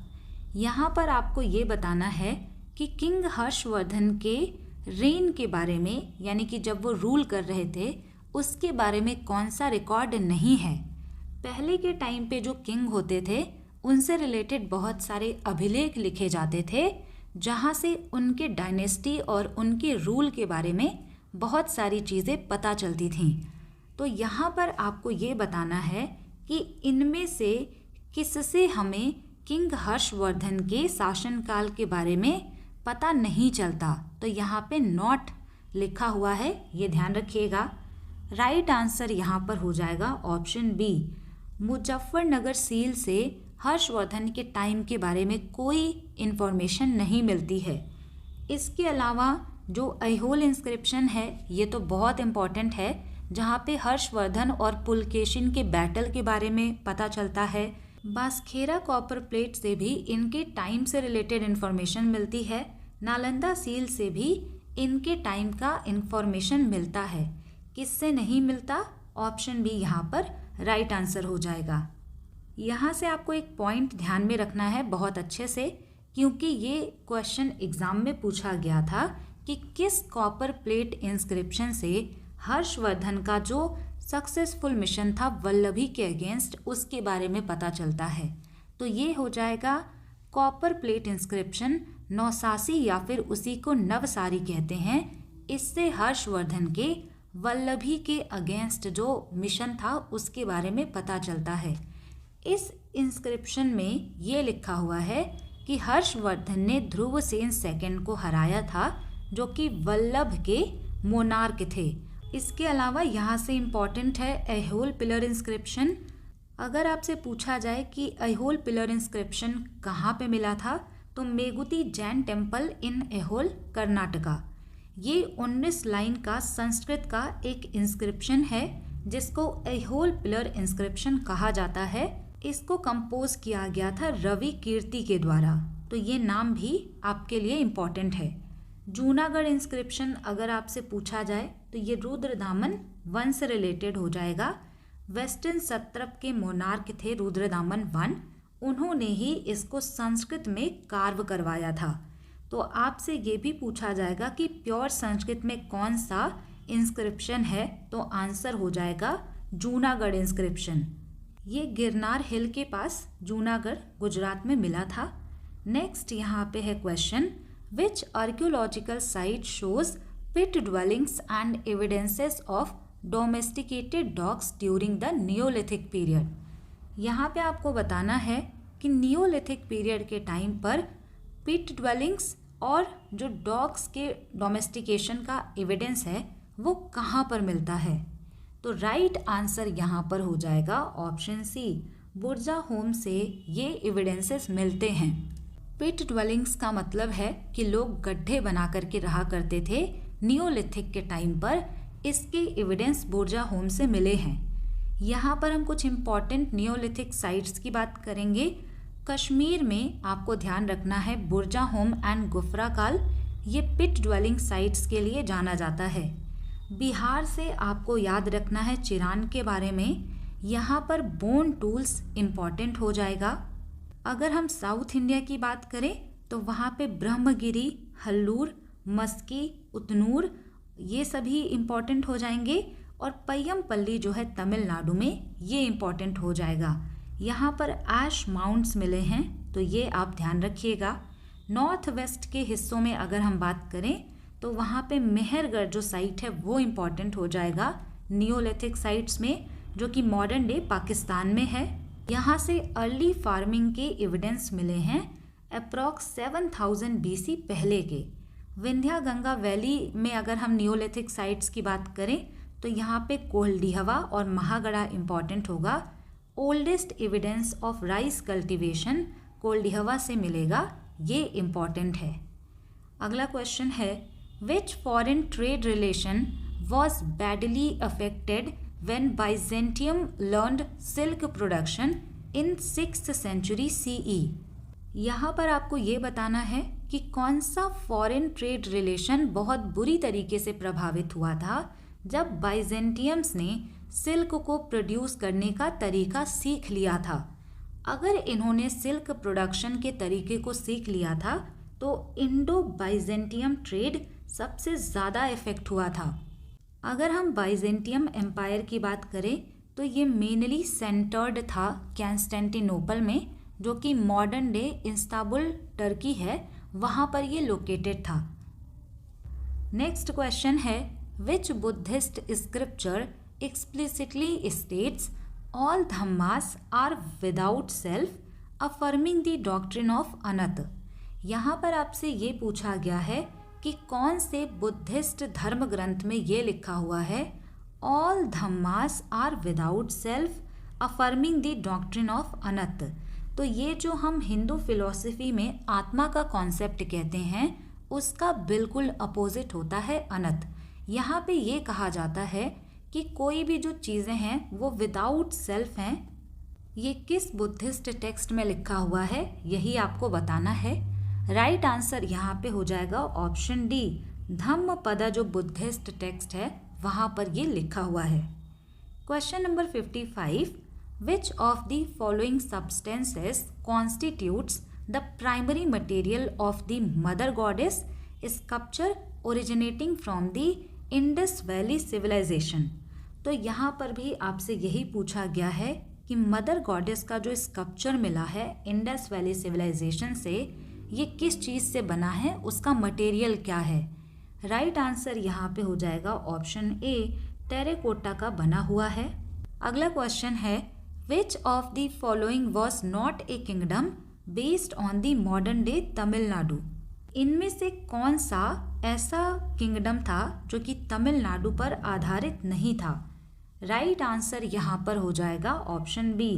यहाँ पर आपको ये बताना है कि किंग हर्षवर्धन के रेन के बारे में, यानी कि जब वो रूल कर रहे थे उसके बारे में कौन सा रिकॉर्ड नहीं है। पहले के टाइम पे जो किंग होते थे उनसे रिलेटेड बहुत सारे अभिलेख लिखे जाते थे जहाँ से उनके डायनेस्टी और उनके रूल के बारे में बहुत सारी चीज़ें पता चलती थीं। तो यहाँ पर आपको ये बताना है कि इनमें से किससे हमें किंग हर्षवर्धन के शासनकाल के बारे में पता नहीं चलता। तो यहाँ पे नॉट लिखा हुआ है, ये ध्यान रखिएगा। राइट आंसर यहाँ पर हो जाएगा ऑप्शन बी, मुजफ्फरनगर सील से हर्षवर्धन के टाइम के बारे में कोई इन्फॉर्मेशन नहीं मिलती है। इसके अलावा जो ऐहोल इंस्क्रिप्शन है ये तो बहुत इम्पॉर्टेंट है, जहाँ पे हर्षवर्धन और पुलकेशिन के बैटल के बारे में पता चलता है। बासखेरा कॉपर प्लेट से भी इनके टाइम से रिलेटेड इन्फॉर्मेशन मिलती है। नालंदा सील से भी इनके टाइम का इन्फॉर्मेशन मिलता है। किससे नहीं मिलता, ऑप्शन बी यहाँ पर राइट आंसर हो जाएगा। यहाँ से आपको एक पॉइंट ध्यान में रखना है बहुत अच्छे से, क्योंकि ये क्वेश्चन एग्जाम में पूछा गया था कि किस कॉपर प्लेट इंस्क्रिप्शन से हर्षवर्धन का जो सक्सेसफुल मिशन था वल्लभी के अगेंस्ट, उसके बारे में पता चलता है। तो ये हो जाएगा कॉपर प्लेट इंस्क्रिप्शन नौसासी या फिर उसी को नवसारी कहते हैं। इससे हर्षवर्धन के वल्लभी के अगेंस्ट जो मिशन था उसके बारे में पता चलता है। इस इंस्क्रिप्शन में ये लिखा हुआ है कि हर्षवर्धन ने ध्रुवसेन सेकंड को हराया था, जो कि वल्लभ के मोनार्क थे। इसके अलावा यहाँ से इम्पॉर्टेंट है ऐहोल पिलर इंस्क्रिप्शन। अगर आपसे पूछा जाए कि ऐहोल पिलर इंस्क्रिप्शन कहाँ पे मिला था, तो मेगुती जैन टेम्पल इन ऐहोल, कर्नाटका। ये 19 लाइन का संस्कृत का एक इंस्क्रिप्शन है जिसको ऐहोल पिलर इंस्क्रिप्शन कहा जाता है। इसको कंपोज किया गया था रवि कीर्ति के द्वारा, तो ये नाम भी आपके लिए इम्पॉर्टेंट है। जूनागढ़ इंस्क्रिप्शन अगर आपसे पूछा जाए तो ये रुद्रदामन वन से रिलेटेड हो जाएगा। वेस्टर्न सत्रप के मोनार्क थे रुद्रदामन वन, उन्होंने ही इसको संस्कृत में कार्व करवाया था। तो आपसे ये भी पूछा जाएगा कि प्योर संस्कृत में कौन सा इंस्क्रिप्शन है, तो आंसर हो जाएगा जूनागढ़ इंस्क्रिप्शन। ये गिरनार हिल के पास जूनागढ़ गुजरात में मिला था। नेक्स्ट यहाँ पे है question, which archaeological site shows pit dwellings and evidences of domesticated dogs during the neolithic period. यहाँ पे आपको बताना है कि नियोलिथिक पीरियड के टाइम पर पिट ड्वेलिंग्स और जो डॉग्स के डोमेस्टिकेशन का एविडेंस है वो कहाँ पर मिलता है। तो राइट आंसर यहाँ पर हो जाएगा ऑप्शन सी, बुर्जा होम से ये एविडेंसेस मिलते हैं। पिट ड्वेलिंग्स का मतलब है कि लोग गड्ढे बना करके रहा करते थे नियोलिथिक के टाइम पर। इसके एविडेंस बुर्जा होम से मिले हैं। यहाँ पर हम कुछ इम्पॉर्टेंट नियोलिथिक साइट्स की बात करेंगे। कश्मीर में आपको ध्यान रखना है बुर्जा होम एंड गुफरा काल, ये पिट ड्वेलिंग साइट्स के लिए जाना जाता है। बिहार से आपको याद रखना है चिरान के बारे में, यहाँ पर बोन टूल्स इम्पॉर्टेंट हो जाएगा। अगर हम साउथ इंडिया की बात करें तो वहाँ पे ब्रह्मगिरी, हल्लूर, मस्की, उतनूर ये सभी इम्पॉर्टेंट हो जाएंगे। और पय्यमपल्ली जो है तमिलनाडु में, ये इम्पॉर्टेंट हो जाएगा। यहाँ पर ऐश माउंट्स मिले हैं, तो ये आप ध्यान रखिएगा। नॉर्थ वेस्ट के हिस्सों में अगर हम बात करें तो वहाँ पे मेहरगढ़ जो साइट है वो इम्पॉर्टेंट हो जाएगा नियोलिथिक साइट्स में, जो कि मॉडर्न डे पाकिस्तान में है। यहाँ से अर्ली फार्मिंग के एविडेंस मिले हैं अप्रॉक्स 7000 BC पहले के। विंध्या गंगा वैली में अगर हम नियोलिथिक साइट्स की बात करें तो यहाँ पे कोल्डिहवा और महागढ़ा इम्पॉर्टेंट होगा। Oldest evidence of rice cultivation Koldihwa से मिलेगा, ये इम्पॉर्टेंट है। अगला क्वेश्चन है which foreign trade relation was badly affected when Byzantium learned silk production in 6th century CE। यहाँ पर आपको ये बताना है कि कौन सा फॉरेन ट्रेड रिलेशन बहुत बुरी तरीके से प्रभावित हुआ था जब बाइजेंटियम्स ने सिल्क को प्रोड्यूस करने का तरीका सीख लिया था। अगर इन्होंने सिल्क प्रोडक्शन के तरीके को सीख लिया था तो इंडो बाइजेंटियम ट्रेड सबसे ज़्यादा इफेक्ट हुआ था। अगर हम बाइजेंटियम एम्पायर की बात करें तो ये मेनली सेंटर्ड था कैंस्टेंटिनोपल में, जो कि मॉडर्न डे इस्तांबुल टर्की है, वहाँ पर ये लोकेटेड था। नेक्स्ट क्वेश्चन है which Buddhist scripture explicitly states all dhammas are without self affirming the doctrine of anatta. यहाँ पर आपसे ये पूछा गया है कि कौन से बुद्धिस्ट धर्म ग्रंथ में ये लिखा हुआ है all dhammas are without self affirming the doctrine of anatta. तो ये जो हम हिंदू फिलॉसफी में आत्मा का कॉन्सेप्ट कहते हैं उसका बिल्कुल अपोजिट होता है अनंत। यहाँ पे ये कहा जाता है कि कोई भी जो चीज़ें हैं वो विदाउट सेल्फ हैं। ये किस बुद्धिस्ट टेक्स्ट में लिखा हुआ है यही आपको बताना है। राइट आंसर यहाँ पे हो जाएगा ऑप्शन डी, धम्मपद जो बुद्धिस्ट टेक्स्ट है वहाँ पर ये लिखा हुआ है। Question number 55, which of the following substances constitutes the primary material of the mother goddess sculpture originating from the Indus valley civilisation. तो यहाँ पर भी आपसे यही पूछा गया है कि मदर गॉडेस का जो स्कल्पचर मिला है इंडस वैली सिविलाइजेशन से, ये किस चीज़ से बना है, उसका मटेरियल क्या है। राइट आंसर यहाँ पे हो जाएगा ऑप्शन ए, टेराकोटा का बना हुआ है। अगला क्वेश्चन है which of the following was not A kingdom based on the modern day Tamil Nadu. इनमें से कौन सा ऐसा किंगडम था जो कि तमिलनाडु पर आधारित नहीं था। राइट आंसर यहाँ पर हो जाएगा ऑप्शन बी,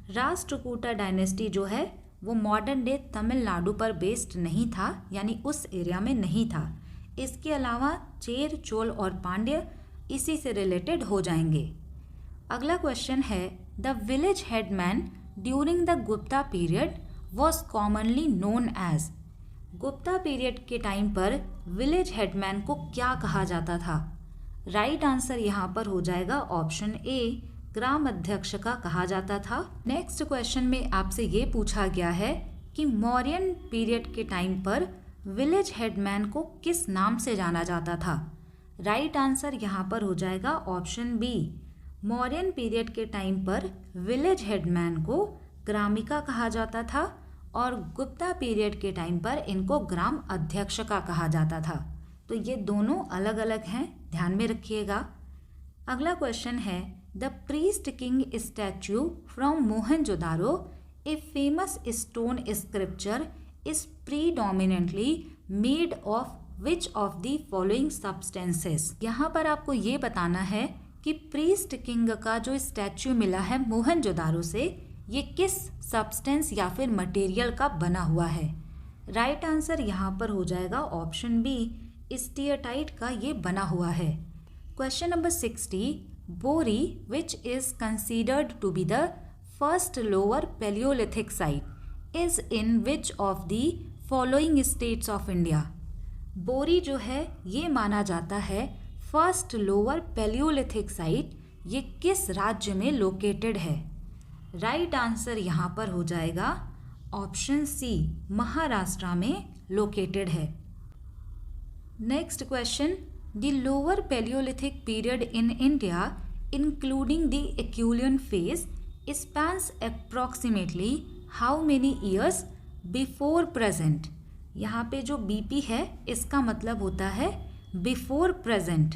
राष्ट्रकूटा डायनेस्टी जो है वो मॉडर्न डे तमिलनाडु पर बेस्ड नहीं था, यानी उस एरिया में नहीं था। इसके अलावा चेर, चोल और पांड्य इसी से रिलेटेड हो जाएंगे। अगला क्वेश्चन है the village headman during the Gupta period was commonly known as. Gupta period के टाइम पर विलेज हेडमैन को क्या कहा जाता था। राइट आंसर यहाँ पर हो जाएगा ऑप्शन ए, ग्राम अध्यक्ष का कहा जाता था। नेक्स्ट क्वेश्चन में आपसे ये पूछा गया है कि मौर्यन पीरियड के टाइम पर विलेज हेडमैन को किस नाम से जाना जाता था। राइट आंसर यहाँ पर हो जाएगा ऑप्शन बी, मौर्यन पीरियड के टाइम पर विलेज हेडमैन को ग्रामिका कहा जाता था और गुप्ता पीरियड के टाइम पर इनको ग्राम अध्यक्ष का कहा जाता था। तो ये दोनों अलग अलग हैं, ध्यान में रखिएगा। अगला क्वेश्चन है the priest king statue from Mohenjodaro a famous stone scripture is predominantly made of which of the following substances. यहाँ पर आपको ये बताना है कि प्रीस्ट किंग का जो स्टैच्यू मिला है मोहनजोदारो से, ये किस सब्सटेंस या फिर मटेरियल का बना हुआ है। राइट आंसर यहाँ पर हो जाएगा ऑप्शन बी, स्टीएटाइट का ये बना हुआ है। Question number 60, Bori which is considered to be the first lower palaeolithic site is in which of the following states of India. Bori जो है ये माना जाता है फर्स्ट लोअर पैलियोलिथिक साइट, ये किस राज्य में लोकेटेड है। राइट आंसर यहाँ पर हो जाएगा ऑप्शन सी, महाराष्ट्र में लोकेटेड है। Next question, The lower Paleolithic period in India, including the Equilian phase, spans approximately how many years before present? यहाँ पे जो BP है इसका मतलब होता है बिफोर प्रेजेंट।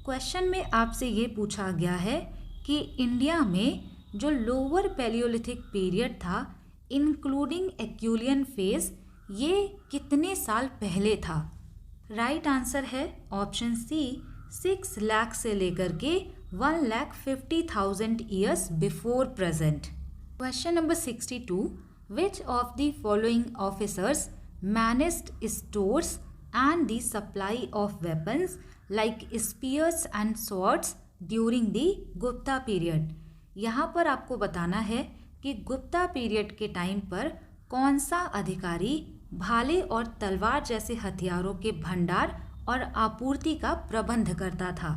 क्वेश्चन में आपसे ये पूछा गया है कि इंडिया में जो लोअर पैलियोलिथिक पीरियड था इंक्लूडिंग एक्यूलियन फेज, ये कितने साल पहले था? राइट आंसर है ऑप्शन सी, 6 लाख से लेकर के 1,50,000 years before present. Question number 62, which of the following officers managed stores and the supply of weapons like spears and swords during the Gupta period? यहाँ पर आपको बताना है कि गुप्ता पीरियड के टाइम पर कौन सा अधिकारी भाले और तलवार जैसे हथियारों के भंडार और आपूर्ति का प्रबंध करता था।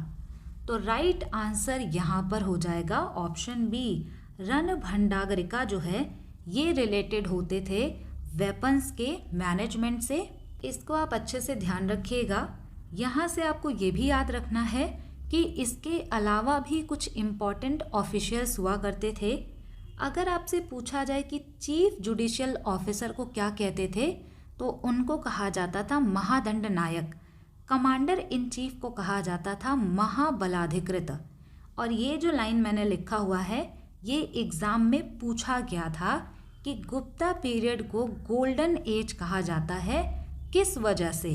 तो राइट आंसर यहाँ पर हो जाएगा ऑप्शन बी, रणभंडारिका जो है ये रिलेटेड होते थे वेपन्स के मैनेजमेंट से। इसको आप अच्छे से ध्यान रखिएगा। यहाँ से आपको ये भी याद रखना है कि इसके अलावा भी कुछ इम्पॉर्टेंट ऑफिशियल्स हुआ करते थे। अगर आपसे पूछा जाए कि चीफ जुडिशियल ऑफिसर को क्या कहते थे, तो उनको कहा जाता था महादंड नायक। कमांडर इन चीफ को कहा जाता था महाबलाधिकृत। और ये जो लाइन मैंने लिखा हुआ है ये एग्ज़ाम में पूछा गया था कि गुप्ता पीरियड को गोल्डन एज कहा जाता है, किस वजह से?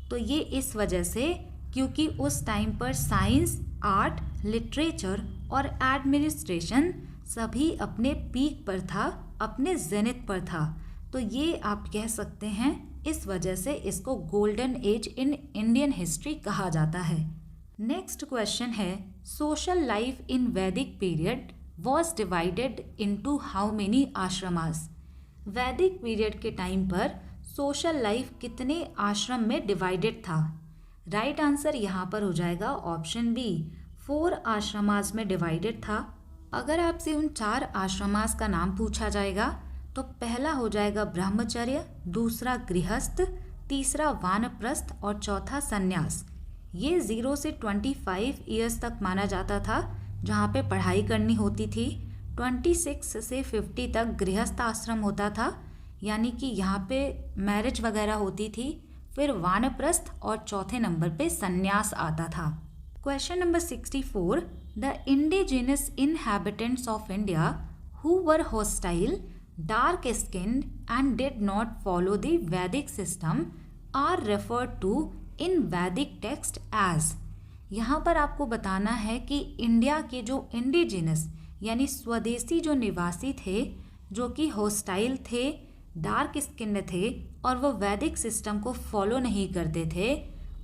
तो ये इस वजह से क्योंकि उस टाइम पर साइंस, आर्ट, लिटरेचर और एडमिनिस्ट्रेशन सभी अपने पीक पर था, अपने जेनिथ पर था। तो ये आप कह सकते हैं इस वजह से इसको golden age in Indian history कहा जाता है। नेक्स्ट क्वेश्चन है, social life in Vedic period was divided into how many ashramas? Vedic period के टाइम पर सोशल लाइफ कितने आश्रम में डिवाइडेड था? राइट आंसर यहाँ पर हो जाएगा ऑप्शन बी, 4 आश्रमास में डिवाइडेड था। अगर आपसे उन 4 आश्रमास का नाम पूछा जाएगा तो पहला हो जाएगा ब्रह्मचर्य, दूसरा गृहस्थ, तीसरा वानप्रस्थ और चौथा संन्यास। ये 0 से 25 ईयर्स तक माना जाता था जहाँ पे पढ़ाई करनी होती थी। 26 से 50 तक गृहस्थ आश्रम होता था, यानी कि यहाँ पे मैरिज वगैरह होती थी। फिर वानप्रस्थ और चौथे नंबर पे संन्यास आता था। Question number 64, the indigenous inhabitants of India who were hostile, dark skinned and did not follow the वैदिक सिस्टम आर रेफर्ड टू इन वैदिक टेक्स्ट एज? यहाँ पर आपको बताना है कि इंडिया के जो इंडिजिनस यानी स्वदेशी जो निवासी थे, जो कि हॉस्टाइल थे, डार्क स्किन थे और वो वैदिक सिस्टम को फॉलो नहीं करते थे,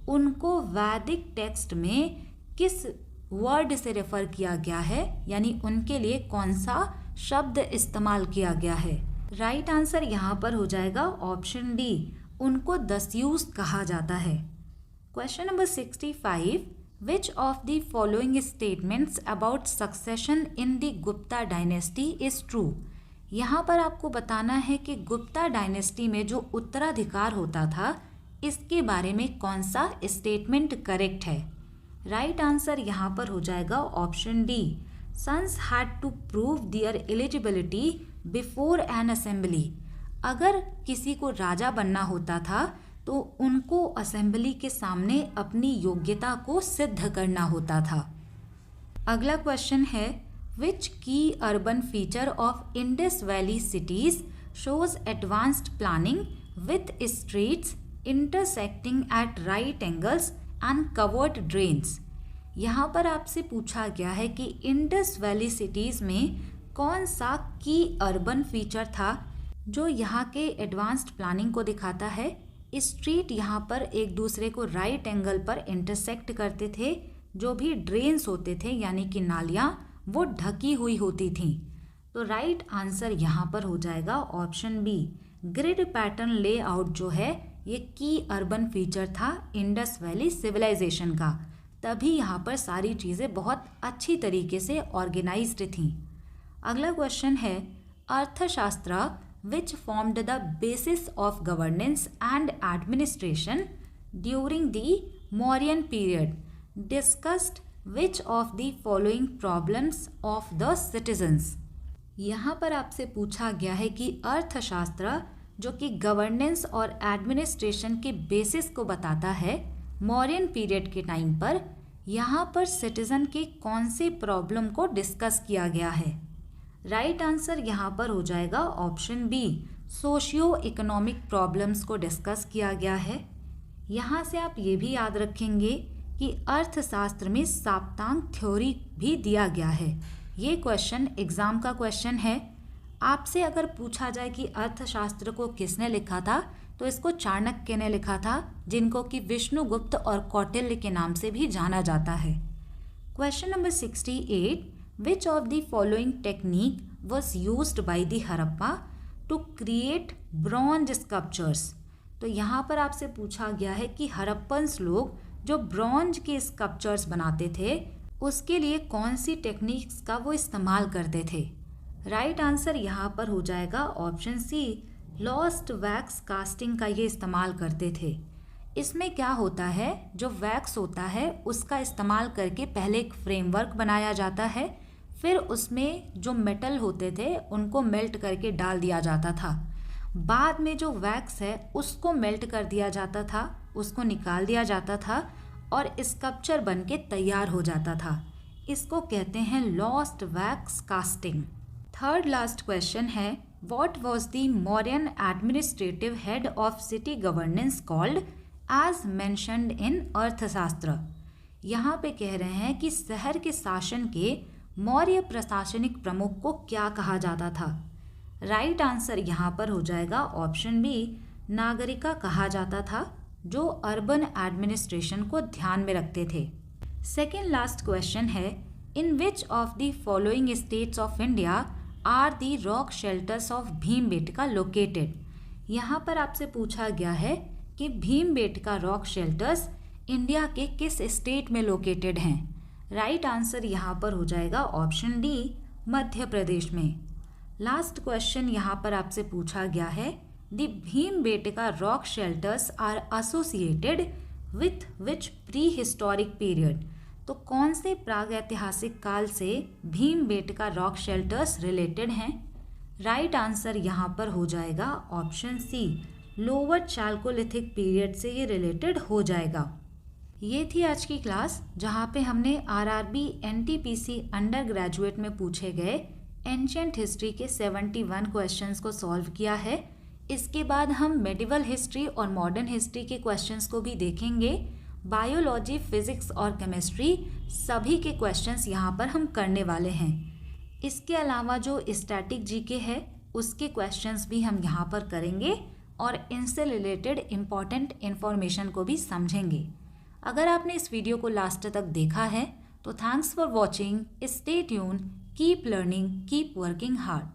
उनको वैदिक टेक्स्ट में किस वर्ड से रेफर किया गया है, यानी उनके लिए कौन सा शब्द इस्तेमाल किया गया है? राइट आंसर यहाँ पर हो जाएगा ऑप्शन डी, उनको दस्यूस कहा जाता है। Question number 65, which of the following statements about succession in the Gupta dynasty is true? यहाँ पर आपको बताना है कि गुप्ता डायनेस्टी में जो उत्तराधिकार होता था इसके बारे में कौन सा स्टेटमेंट करेक्ट है? राइट आंसर यहाँ पर हो जाएगा option D, sons had to prove their eligibility before an assembly. अगर किसी को राजा बनना होता था तो उनको असेंबली के सामने अपनी योग्यता को सिद्ध करना होता था। अगला क्वेश्चन है, Which key urban feature of Indus Valley cities shows advanced planning with streets intersecting at right angles and covered drains? यहाँ पर आपसे पूछा गया है कि इंडस वैली सिटीज़ में कौन सा की अर्बन फीचर था जो यहाँ के एडवांस्ड प्लानिंग को दिखाता है। स्ट्रीट यहाँ पर एक दूसरे को राइट एंगल पर इंटरसेक्ट करते थे, जो भी ड्रेन्स होते थे यानी कि नालियाँ वो ढकी हुई होती थी। तो राइट आंसर यहाँ पर हो जाएगा option B, grid pattern layout जो है ये की अर्बन फीचर था इंडस वैली सिविलाइजेशन का, तभी यहाँ पर सारी चीज़ें बहुत अच्छी तरीके से ऑर्गेनाइज्ड थीं। अगला क्वेश्चन है, Arthashastra which formed the basis of governance and administration during the Mauryan period discussed which of the following problems of the citizens. यहाँ पर आपसे पूछा गया है कि अर्थशास्त्र जो कि गवर्नेंस और एडमिनिस्ट्रेशन के बेसिस को बताता है, मौर्यन पीरियड के टाइम पर यहाँ पर सिटीजन के कौन से प्रॉब्लम को डिस्कस किया गया है। राइट आंसर यहाँ पर हो जाएगा option B, socio economic problems को डिस्कस किया गया है। यहाँ से आप ये भी याद रखेंगे कि अर्थशास्त्र में सप्तांग थ्योरी भी दिया गया है। ये क्वेश्चन एग्जाम का क्वेश्चन है। आपसे अगर पूछा जाए कि अर्थशास्त्र को किसने लिखा था, तो इसको चाणक्य ने लिखा था, जिनको कि विष्णुगुप्त और कौटिल्य के नाम से भी जाना जाता है। Question number 68, which of the following technique was used by the Harappa to create bronze sculptures. तो यहाँ पर आपसे पूछा गया है कि हड़प्पन्स लोग जो ब्रॉन्ज के स्कल्पचर्स बनाते थे, उसके लिए कौन सी टेक्निक्स का वो इस्तेमाल करते थे। राइट आंसर यहाँ पर हो जाएगा option C, lost wax casting का ये इस्तेमाल करते थे। इसमें क्या होता है, जो वैक्स होता है उसका इस्तेमाल करके पहले एक फ्रेमवर्क बनाया जाता है, फिर उसमें जो मेटल होते थे उनको मेल्ट करके डाल दिया जाता था। बाद में जो वैक्स है उसको मेल्ट कर दिया जाता था, उसको निकाल दिया जाता था और स्कल्पचर बन के तैयार हो जाता था। इसको कहते हैं lost wax casting. Third last question है, what was the Mauryan administrative head of city governance called as mentioned in Arthashastra. यहाँ पे कह रहे हैं कि शहर के शासन के मौर्य प्रशासनिक प्रमुख को क्या कहा जाता था। राइट आंसर यहाँ पर हो जाएगा ऑप्शन बी, नागरिका कहा जाता था, जो अर्बन एडमिनिस्ट्रेशन को ध्यान में रखते थे। सेकेंड लास्ट क्वेश्चन है, in which of the following states of India are the rock shelters of Bhimbetka located. यहाँ पर आपसे पूछा गया है कि भीमबेटका रॉक शेल्टर्स इंडिया के किस स्टेट में लोकेटेड हैं। राइट आंसर यहाँ पर हो जाएगा ऑप्शन डी, मध्य प्रदेश में। लास्ट क्वेश्चन यहाँ पर आपसे पूछा गया है, the Bhimbetka rock shelters are associated with which prehistoric period. तो कौन से प्रागैतिहासिक काल से भीमबेटका रॉक शेल्टर्स रिलेटेड हैं। राइट आंसर यहाँ पर हो जाएगा option C, lower chalcolithic period से ये रिलेटेड हो जाएगा। ये थी आज की क्लास, जहाँ पे हमने आरआरबी एनटीपीसी अंडर ग्रेजुएट में पूछे गए एंशिएंट हिस्ट्री के 71 क्वेश्चंस को सॉल्व किया है। इसके बाद हम मेडिवल हिस्ट्री और मॉडर्न हिस्ट्री के क्वेश्चंस को भी देखेंगे। बायोलॉजी, फिजिक्स और केमिस्ट्री सभी के क्वेश्चंस यहाँ पर हम करने वाले हैं। इसके अलावा जो स्टैटिक जीके है उसके क्वेश्चंस भी हम यहाँ पर करेंगे और इनसे रिलेटेड इम्पॉर्टेंट इन्फॉर्मेशन को भी समझेंगे। अगर आपने इस वीडियो को लास्ट तक देखा है तो thanks for watching, stay tune, keep learning, keep working hard.